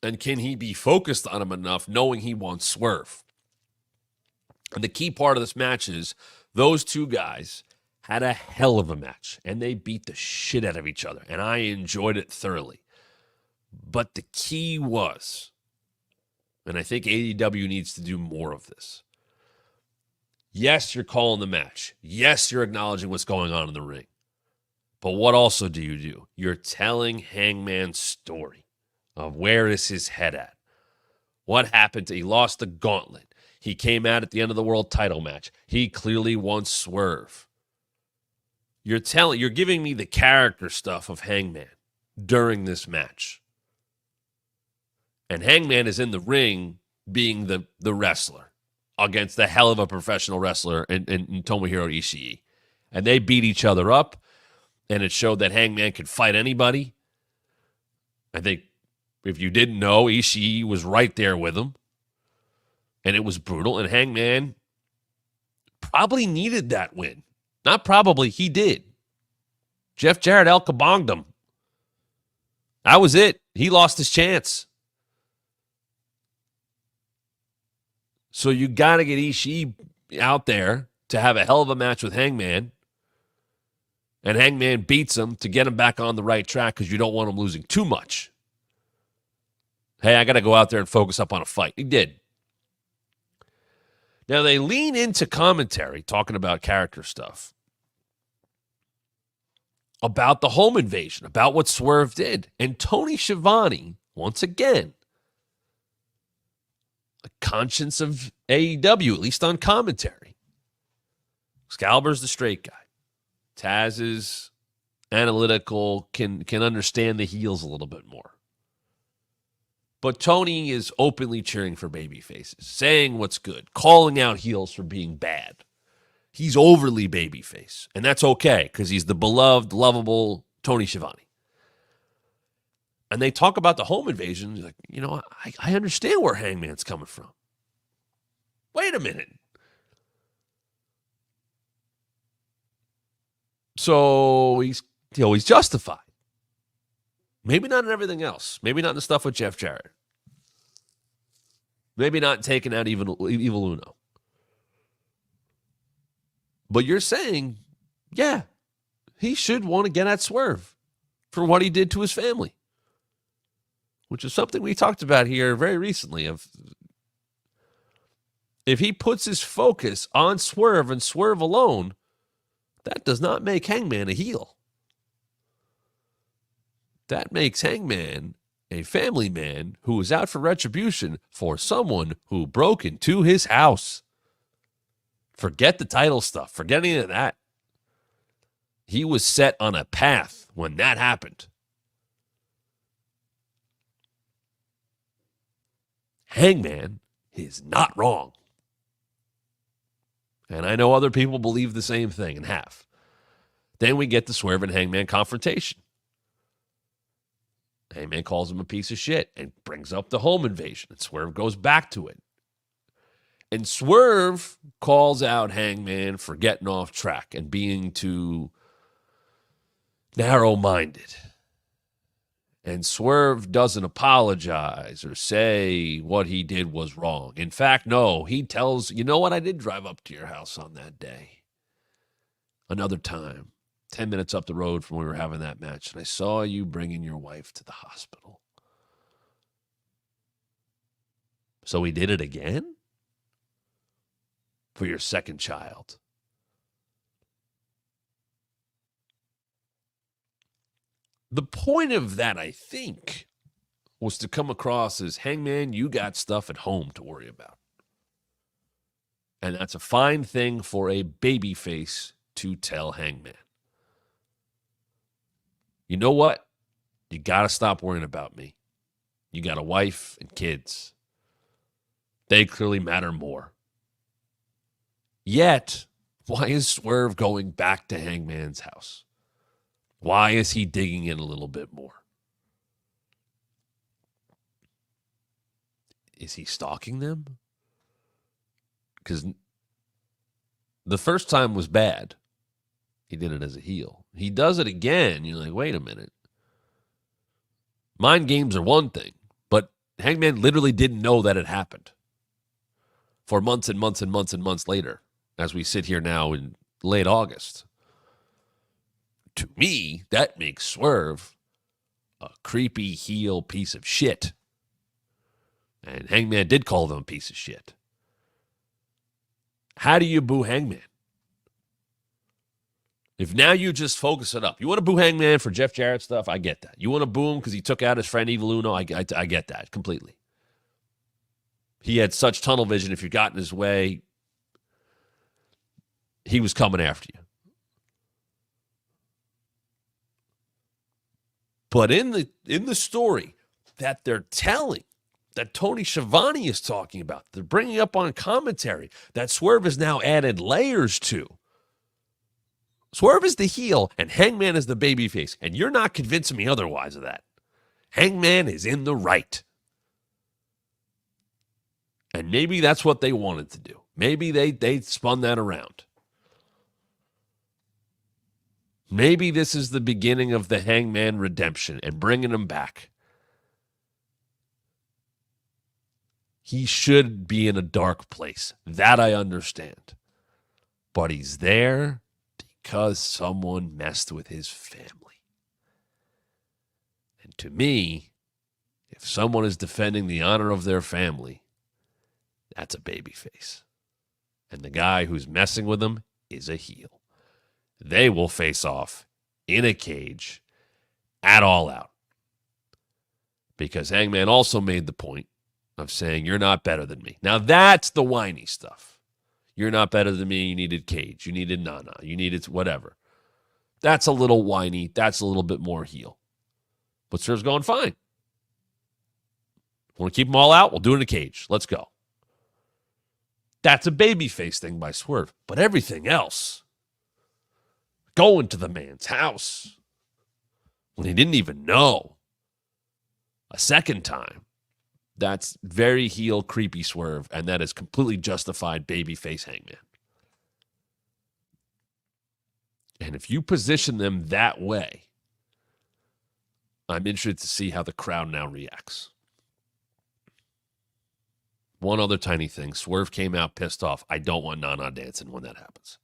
And can he be focused on him enough knowing he wants Swerve? And the key part of this match is those two guys had a hell of a match, and they beat the shit out of each other, and I enjoyed it thoroughly. But the key was, and I think AEW needs to do more of this. Yes, you're calling the match. Yes, you're acknowledging what's going on in the ring. But what also do? You're telling Hangman's story of where is his head at. What happened he lost the gauntlet. He came out at the end of the world title match. He clearly wants Swerve. You're giving me the character stuff of Hangman during this match. And Hangman is in the ring being the wrestler against the hell of a professional wrestler in Tomohiro Ishii. And they beat each other up, and it showed that Hangman could fight anybody. I think if you didn't know, Ishii was right there with him. And it was brutal, and Hangman probably needed that win. Not probably, he did. Jeff Jarrett el-kabonged him. That was it. He lost his chance. So you got to get Ishii out there to have a hell of a match with Hangman. And Hangman beats him to get him back on the right track because you don't want him losing too much. Hey, I got to go out there and focus up on a fight. He did. Now, they lean into commentary, talking about character stuff, about the home invasion, about what Swerve did. And Tony Schiavone, once again, the conscience of AEW, at least on commentary. Excalibur's the straight guy. Taz is analytical, can understand the heels a little bit more. But Tony is openly cheering for baby faces, saying what's good, calling out heels for being bad. He's overly babyface, and that's okay because he's the beloved, lovable Tony Schiavone. And they talk about the home invasion. Like, I understand where Hangman's coming from. Wait a minute. So he's justified. Maybe not in everything else. Maybe not in the stuff with Jeff Jarrett. Maybe not taking out Evil Uno. But you're saying, yeah, he should want to get at Swerve for what he did to his family. Which is something we talked about here very recently. Of if he puts his focus on Swerve and Swerve alone, that does not make Hangman a heel. That makes Hangman a family man who is out for retribution for someone who broke into his house. Forget the title stuff. Forget any of that. He was set on a path when that happened. Hangman is not wrong. And I know other people believe the same thing and have. Then we get the Swerve and Hangman confrontation. Hangman calls him a piece of shit and brings up the home invasion. And Swerve goes back to it. And Swerve calls out Hangman for getting off track and being too narrow-minded. And Swerve doesn't apologize or say what he did was wrong. In fact, no, he tells, you know what, I did drive up to your house on that day. Another time. 10 minutes up the road from when we were having that match, and I saw you bringing your wife to the hospital. So he did it again? for your second child. The point of that, I think, was to come across as, Hangman, you got stuff at home to worry about. And that's a fine thing for a babyface to tell Hangman. You know what? You got to stop worrying about me. You got a wife and kids. They clearly matter more. Yet, why is Swerve going back to Hangman's house? Why is he digging in a little bit more? Is he stalking them? Because the first time was bad. He did it as a heel. He does it again. You're like, wait a minute. Mind games are one thing, but Hangman literally didn't know that it happened for months and months and months and months later, as we sit here now in late August. To me, that makes Swerve a creepy heel piece of shit. And Hangman did call them a piece of shit. How do you boo Hangman? If now you just focus it up. You want to boo Hangman for Jeff Jarrett stuff? I get that. You want to boo him because he took out his friend Evil Uno? I get that completely. He had such tunnel vision. If you got in his way, he was coming after you. But in the story that they're telling, that Tony Schiavone is talking about, they're bringing up on commentary, that Swerve has now added layers to. Swerve is the heel, and Hangman is the babyface, and you're not convincing me otherwise of that. Hangman is in the right. And maybe that's what they wanted to do. Maybe they spun that around. Maybe this is the beginning of the Hangman redemption and bringing him back. He should be in a dark place. That I understand. But he's there because someone messed with his family. And to me, if someone is defending the honor of their family, that's a babyface. And the guy who's messing with them is a heel. They will face off in a cage at All Out. Because Hangman also made the point of saying, you're not better than me. Now that's the whiny stuff. You're not better than me. You needed Cage. You needed Nana. You needed whatever. That's a little whiny. That's a little bit more heel. But Swerve's going, fine. Want to keep them all out? We'll do it in a cage. Let's go. That's a babyface thing by Swerve. But everything else, going to the man's house when he didn't even know a second time, that's very heel, creepy Swerve, and that is completely justified babyface Hangman. And if you position them that way, I'm interested to see how the crowd now reacts. One other tiny thing. Swerve came out pissed off. I don't want Nana dancing when that happens.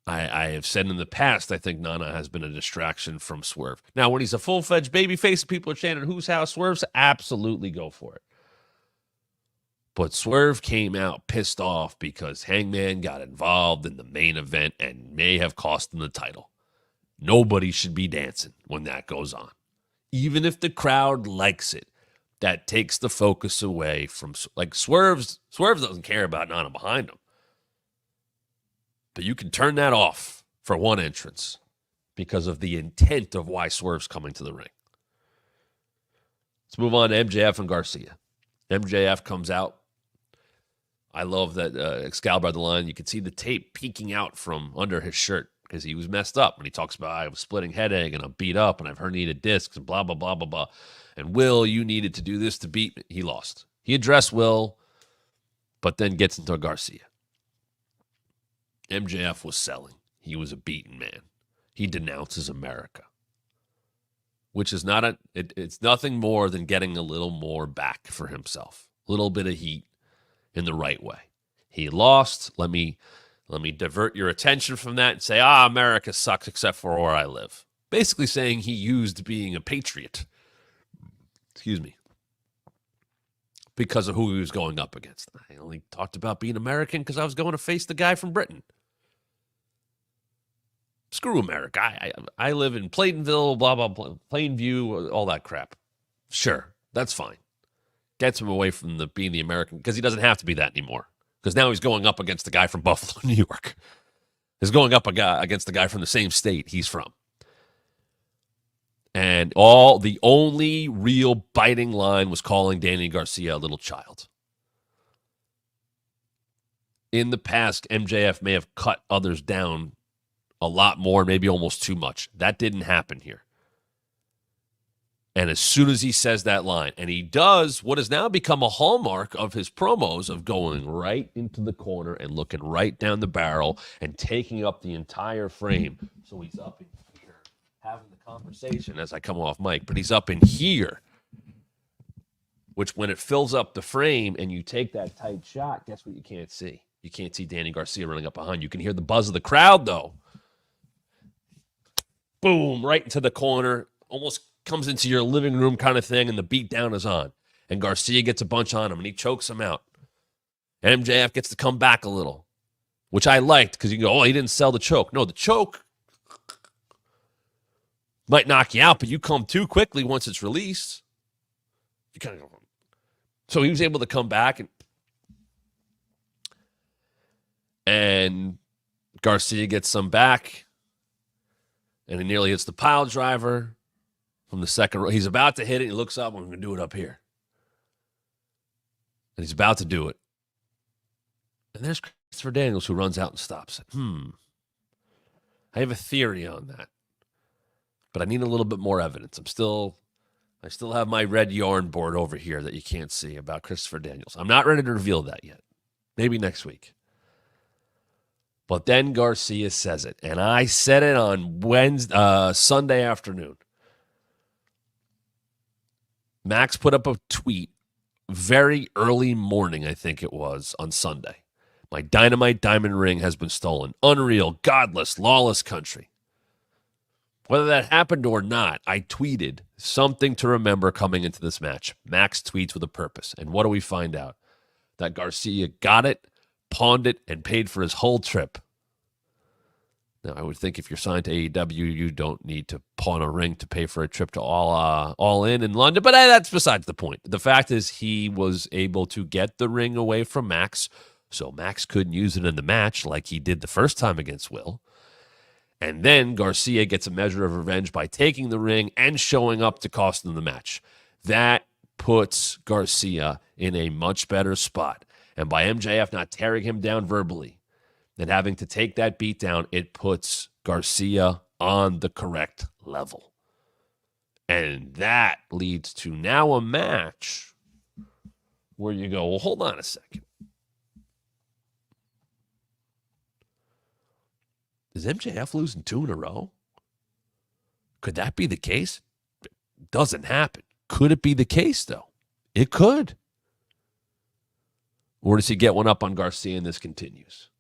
I have said in the past, I think Nana has been a distraction from Swerve. Now, when he's a full-fledged babyface, people are chanting, whose house? Swerve's? Absolutely go for it. But Swerve came out pissed off because Hangman got involved in the main event and may have cost him the title. Nobody should be dancing when that goes on. Even if the crowd likes it, that takes the focus away from, like, Swerve doesn't care about Nana behind him. But you can turn that off for one entrance because of the intent of why Swerve's coming to the ring. Let's move on to MJF and Garcia. MJF comes out. I love that Excalibur the line. You can see the tape peeking out from under his shirt because he was messed up. And he talks about, I was splitting headache and I'm beat up and I've herniated discs and blah, blah, blah, blah, blah. And Will, you needed to do this to beat me. He lost. He addressed Will, but then gets into Garcia. MJF was selling. He was a beaten man. He denounces America, which is not it's nothing more than getting a little more back for himself. A little bit of heat in the right way. He lost. Let me divert your attention from that and say, America sucks except for where I live. Basically saying he used being a patriot. Excuse me. because of who he was going up against. I only talked about being American because I was going to face the guy from Britain. Screw America. I live in Plainville, blah, blah, blah, Plainview, all that crap. Sure, that's fine. Gets him away from being the American because he doesn't have to be that anymore. Because now he's going up against the guy from Buffalo, New York. He's going up against the guy from the same state he's from. And the only real biting line was calling Danny Garcia a little child. In the past, MJF may have cut others down a lot more, maybe almost too much. That didn't happen here. And as soon as he says that line, and he does what has now become a hallmark of his promos of going right into the corner and looking right down the barrel and taking up the entire frame. So he's up in here having the conversation as I come off mic, but he's up in here, which when it fills up the frame and you take that tight shot, guess what you can't see? You can't see Danny Garcia running up behind. You can hear the buzz of the crowd, though. Boom, right into the corner, almost comes into your living room kind of thing, and the beat down is on. And Garcia gets a bunch on him, and he chokes him out. And MJF gets to come back a little, which I liked because you can go, oh, he didn't sell the choke. No, the choke might knock you out, but you come too quickly once it's released. You kind of go. So he was able to come back, and Garcia gets some back, and he nearly hits the pile driver from the second row. He's about to hit it. He looks up. I'm going to do it up here. And he's about to do it. And there's Christopher Daniels who runs out and stops it. I have a theory on that. But I need a little bit more evidence. I still have my red yarn board over here that you can't see about Christopher Daniels. I'm not ready to reveal that yet. Maybe next week. But then Garcia says it. And I said it on Sunday afternoon. Max put up a tweet very early morning, I think it was, on Sunday. My Dynamite diamond ring has been stolen. Unreal, godless, lawless country. Whether that happened or not, I tweeted something to remember coming into this match. Max tweets with a purpose. And what do we find out? That Garcia got it, pawned it, and paid for his whole trip. Now, I would think if you're signed to AEW, you don't need to pawn a ring to pay for a trip to All In London, but that's besides the point. The fact is he was able to get the ring away from Max, so Max couldn't use it in the match like he did the first time against Will. And then Garcia gets a measure of revenge by taking the ring and showing up to cost them the match. That puts Garcia in a much better spot. And by MJF not tearing him down verbally, and having to take that beat down, it puts Garcia on the correct level. And that leads to now a match where you go, well, hold on a second. Is MJF losing 2 in a row? Could that be the case? It doesn't happen. Could it be the case, though? It could. Or does he get one up on Garcia and this continues?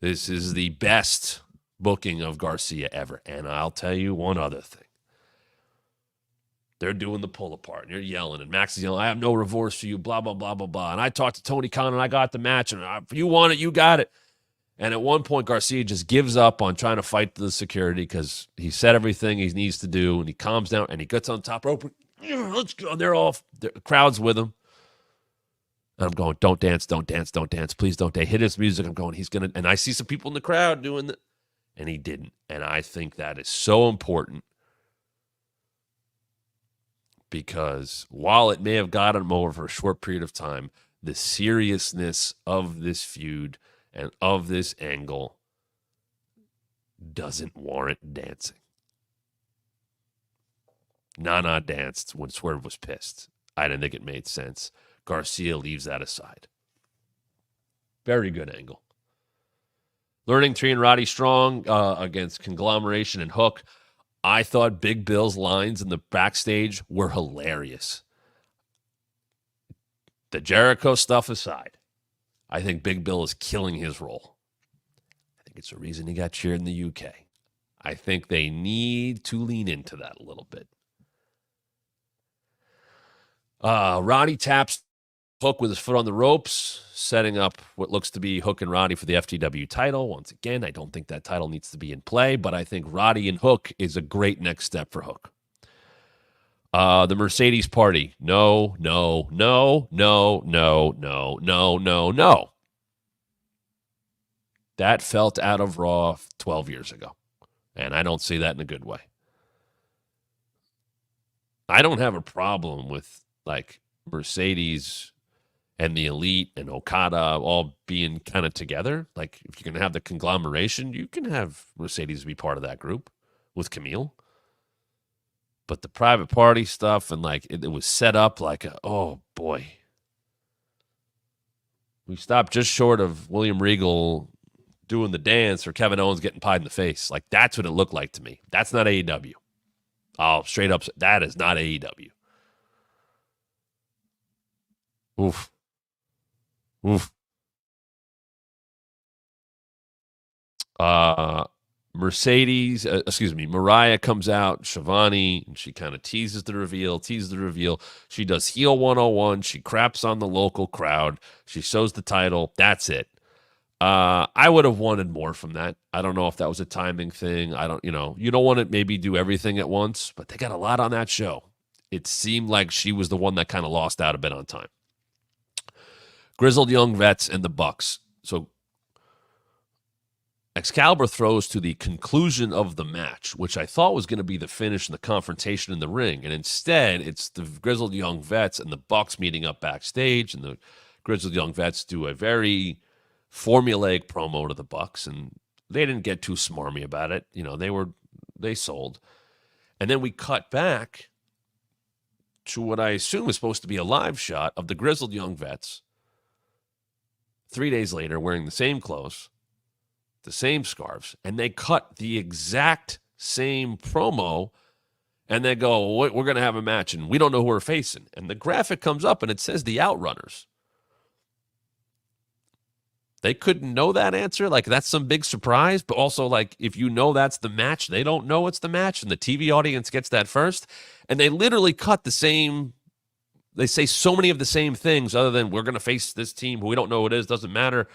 This is the best booking of Garcia ever. And I'll tell you one other thing. They're doing the pull apart, and you're yelling, and Max is yelling, I have no remorse for you, blah, blah, blah, blah, blah. And I talked to Tony Khan, and I got the match, and if you want it, you got it. And at one point, Garcia just gives up on trying to fight the security because he said everything he needs to do, and he calms down, and he gets on top rope. Let's go. They're off. The crowd's with him. And I'm going, don't dance, don't dance, don't dance. Please don't dance. Hit his music. I'm going, he's going to. And I see some people in the crowd doing that. And he didn't. And I think that is so important because while it may have gotten him over for a short period of time, the seriousness of this feud and of this angle doesn't warrant dancing. Nana danced when Swerve was pissed. I didn't think it made sense. Garcia leaves that aside. Very good angle. Learning Tree and Roddy Strong against Conglomeration and Hook. I thought Big Bill's lines in the backstage were hilarious. The Jericho stuff aside, I think Big Bill is killing his role. I think it's the reason he got cheered in the UK. I think they need to lean into that a little bit. Roddy taps Hook with his foot on the ropes, setting up what looks to be Hook and Roddy for the FTW title. Once again, I don't think that title needs to be in play, but I think Roddy and Hook is a great next step for Hook. The Mercedes party. No. That felt out of Raw 12 years ago, and I don't see that in a good way. I don't have a problem with, like, Mercedes and the Elite and Okada all being kind of together. Like, if you're going to have the conglomeration, you can have Mercedes be part of that group with Camille. But the private party stuff and, like, it was set up like, oh, boy. We stopped just short of William Regal doing the dance or Kevin Owens getting pied in the face. Like, that's what it looked like to me. That's not AEW. Oh, straight up, that is not AEW. Oof. Mariah comes out, Shivani, and she kind of teases the reveal. She does heel 101. She craps on the local crowd. She shows the title. That's it. I would have wanted more from that. I don't know if that was a timing thing. You don't want to maybe do everything at once, but they got a lot on that show. It seemed like she was the one that kind of lost out a bit on time. Grizzled Young Vets and the Bucks. So Excalibur throws to the conclusion of the match, which I thought was going to be the finish and the confrontation in the ring. And instead, it's the Grizzled Young Vets and the Bucks meeting up backstage. And the Grizzled Young Vets do a very formulaic promo to the Bucks. And they didn't get too smarmy about it. They sold. And then we cut back to what I assume is supposed to be a live shot of the Grizzled Young Vets 3 days later wearing the same clothes, the same scarves, and they cut the exact same promo, and they go, we're going to have a match, and we don't know who we're facing. And the graphic comes up, and it says the Outrunners. They couldn't know that answer. Like, that's some big surprise, but also, like, if you know that's the match, they don't know it's the match, and the TV audience gets that first. And they literally cut the same. They say so many of the same things other than we're going to face this team who we don't know who it is, doesn't matter.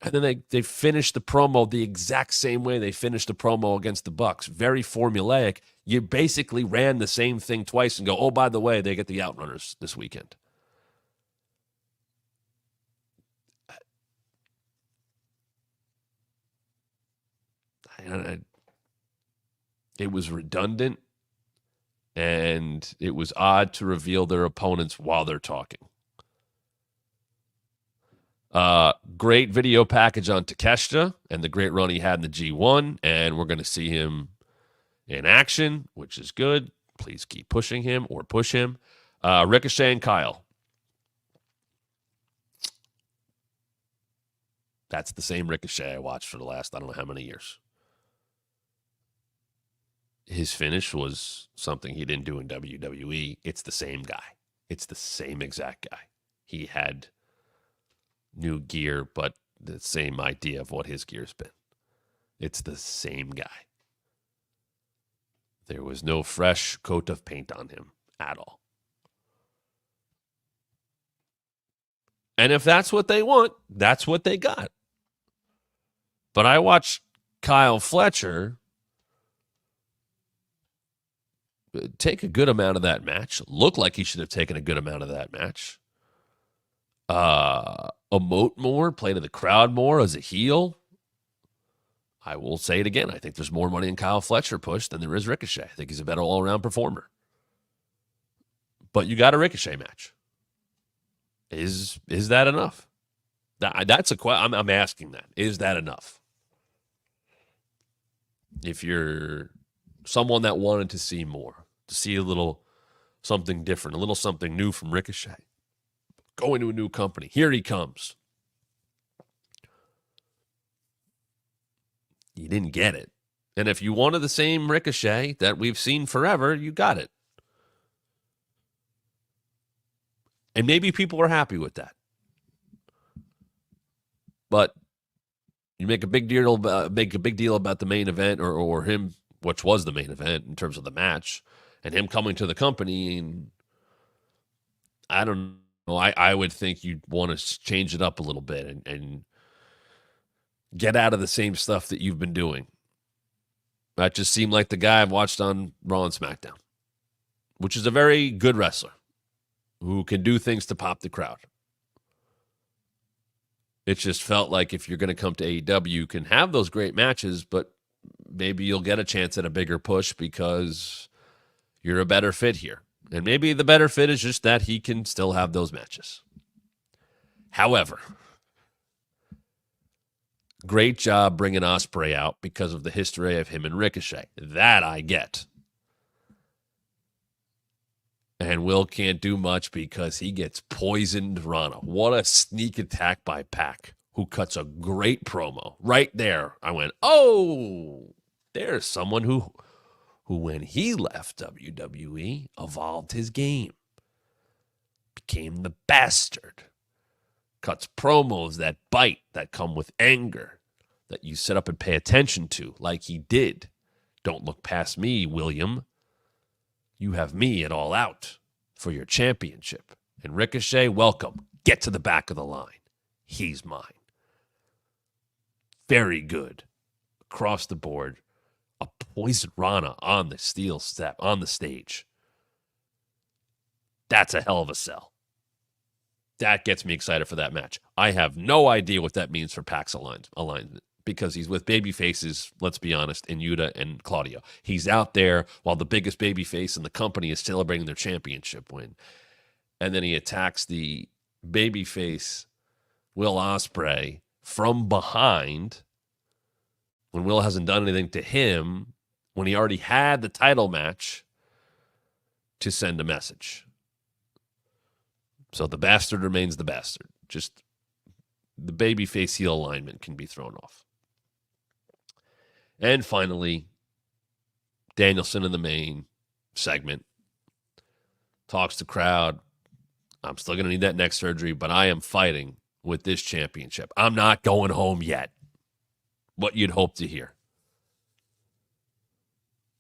And then they finish the promo the exact same way they finished the promo against the Bucks. Very formulaic. You basically ran the same thing twice and go, oh, by the way, they get the Outrunners this weekend. It was redundant, and it was odd to reveal their opponents while they're talking. Great video package on Takeshita and the great run he had in the G1, and we're going to see him in action, which is good. Please keep pushing him or push him. Ricochet and Kyle. That's the same Ricochet I watched for the last I don't know how many years. His finish was something he didn't do in WWE. It's the same guy. It's the same exact guy. He had new gear, but the same idea of what his gear's been. It's the same guy. There was no fresh coat of paint on him at all. And if that's what they want, that's what they got. But I watched Kyle Fletcher take a good amount of that match. Looked like he should have taken a good amount of that match. Emote more, play to the crowd more as a heel. I will say it again. I think there's more money in Kyle Fletcher push than there is Ricochet. I think he's a better all-around performer. But you got a Ricochet match. Is that enough? That's a question. I'm asking that. Is that enough? If you're someone that wanted to see more, to see a little something different, a little something new from Ricochet, going to a new company. Here he comes. You didn't get it. And if you wanted the same Ricochet that we've seen forever, you got it. And maybe people are happy with that. But you make a big deal about the main event or him, which was the main event in terms of the match, and him coming to the company. And I don't Well, I would think you'd want to change it up a little bit and get out of the same stuff that you've been doing. That just seemed like the guy I've watched on Raw and SmackDown, which is a very good wrestler who can do things to pop the crowd. It just felt like if you're going to come to AEW, you can have those great matches, but maybe you'll get a chance at a bigger push because you're a better fit here. And maybe the better fit is just that he can still have those matches. However, great job bringing Ospreay out because of the history of him and Ricochet. That I get. And Will can't do much because he gets poisoned Rana. What a sneak attack by Pac, who cuts a great promo. Right there, I went, oh, there's someone who when he left WWE, evolved his game. Became the bastard. Cuts promos that bite, that come with anger, that you sit up and pay attention to, like he did. Don't look past me, William. You have me at All Out for your championship. And Ricochet, welcome. Get to the back of the line. He's mine. Very good. Across the board. A poisoned Rana on the steel step, on the stage. That's a hell of a sell. That gets me excited for that match. I have no idea what that means for Pac's alignment. Because he's with baby faces, let's be honest, in Yuta and Claudio. He's out there while the biggest baby face in the company is celebrating their championship win. And then he attacks the baby face, Will Ospreay, from behind when Will hasn't done anything to him, when he already had the title match to send a message. So the bastard remains the bastard. Just the baby face heel alignment can be thrown off. And finally, Danielson in the main segment talks to crowd. I'm still going to need that neck surgery, but I am fighting with this championship. I'm not going home yet. What you'd hope to hear.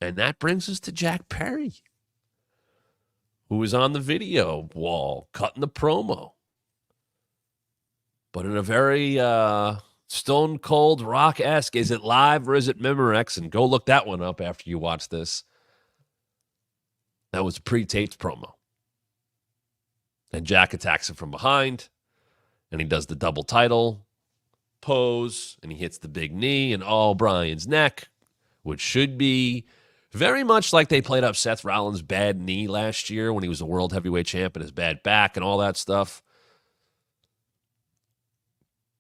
And that brings us to Jack Perry, who was on the video wall cutting the promo. But in a very Stone Cold Rock-esque, is it live or is it Memorex? And go look that one up after you watch this. That was a pre-taped promo. And Jack attacks him from behind, and he does the double title pose, and he hits the big knee and Brian's neck, which should be very much like they played up Seth Rollins' bad knee last year when he was a world heavyweight champ and his bad back and all that stuff.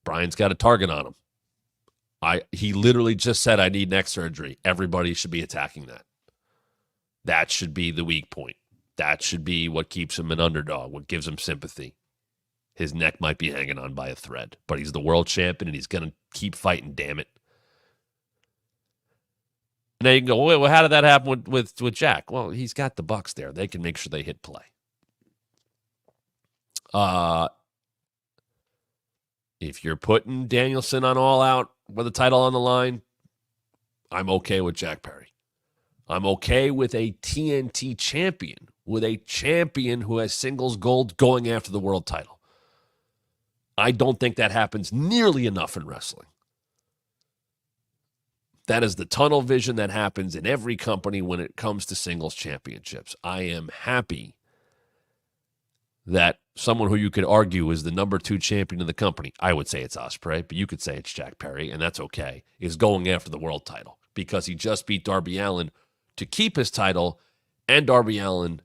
Brian's got a target on him. He literally just said, I need neck surgery. Everybody should be attacking that. That should be the weak point. That should be what keeps him an underdog, what gives him sympathy. His neck might be hanging on by a thread, but he's the world champion and he's going to keep fighting, damn it. Now you can go, well, how did that happen with Jack? Well, he's got the Bucks there. They can make sure they hit play. If you're putting Danielson on All Out with a title on the line, I'm okay with Jack Perry. I'm okay with a TNT champion, with a champion who has singles gold going after the world title. I don't think that happens nearly enough in wrestling. That is the tunnel vision that happens in every company when it comes to singles championships. I am happy that someone who you could argue is the number 2 champion in the company, I would say it's Ospreay, but you could say it's Jack Perry, and that's okay, is going after the world title because he just beat Darby Allin to keep his title, and Darby Allin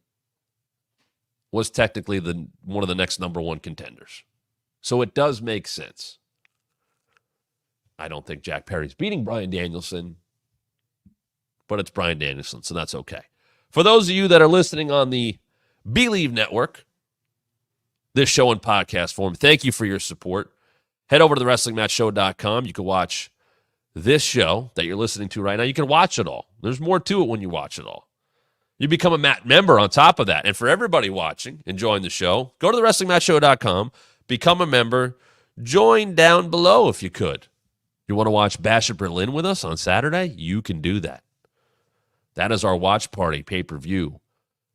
was technically one of the next number 1 contenders. So it does make sense. I don't think Jack Perry's beating Bryan Danielson, but it's Bryan Danielson, so that's okay. For those of you that are listening on the Believe Network, this show in podcast form, thank you for your support. Head over to thewrestlingmatchshow.com. You can watch this show that you're listening to right now. You can watch it all. There's more to it when you watch it all. You become a Matt member on top of that. And for everybody watching, enjoying the show, go to thewrestlingmatchshow.com, become a member, join down below if you could. You want to watch Bash at Berlin with us on Saturday? You can do that. That is our watch party pay-per-view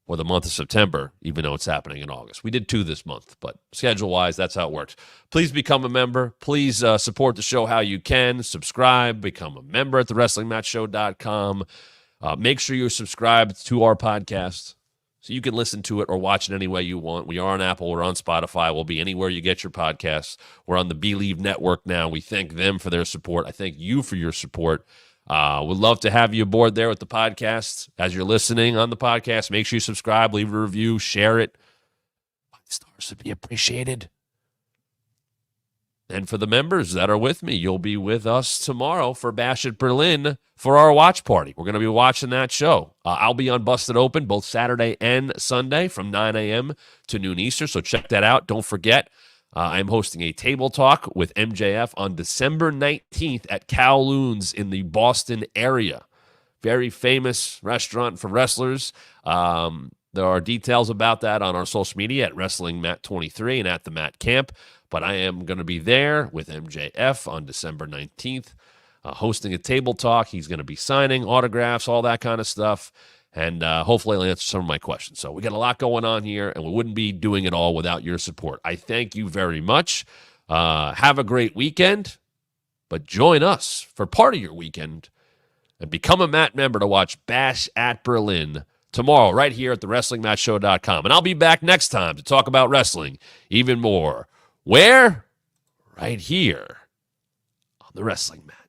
or the month of September, even though it's happening in August. We did 2 this month, but schedule-wise, that's how it works. Please become a member. Please support the show how you can. Subscribe, become a member at thewrestlingmatchshow.com. Make sure you're subscribed to our podcast so you can listen to it or watch it any way you want. We are on Apple. We're on Spotify. We'll be anywhere you get your podcasts. We're on the Believe Network now. We thank them for their support. I thank you for your support. Would love to have you aboard there with the podcast. As you're listening on the podcast, make sure you subscribe, leave a review, share it. 5 stars would be appreciated. And for the members that are with me, you'll be with us tomorrow for Bash at Berlin for our watch party. We're going to be watching that show. I'll be on Busted Open both Saturday and Sunday from 9 a.m. to noon Eastern, so check that out. Don't forget, I'm hosting a table talk with MJF on December 19th at Kowloon's in the Boston area. Very famous restaurant for wrestlers. There are details about that on our social media at WrestlingMatt23 and at the Matt Camp. But I am going to be there with MJF on December 19th, hosting a table talk. He's going to be signing autographs, all that kind of stuff. And hopefully I'll answer some of my questions. So we got a lot going on here, and we wouldn't be doing it all without your support. I thank you very much. Have a great weekend, but join us for part of your weekend and become a Matt member to watch Bash at Berlin tomorrow right here at thewrestlingmatchshow.com. And I'll be back next time to talk about wrestling even more. Where? Right here on the Wrestling Mat.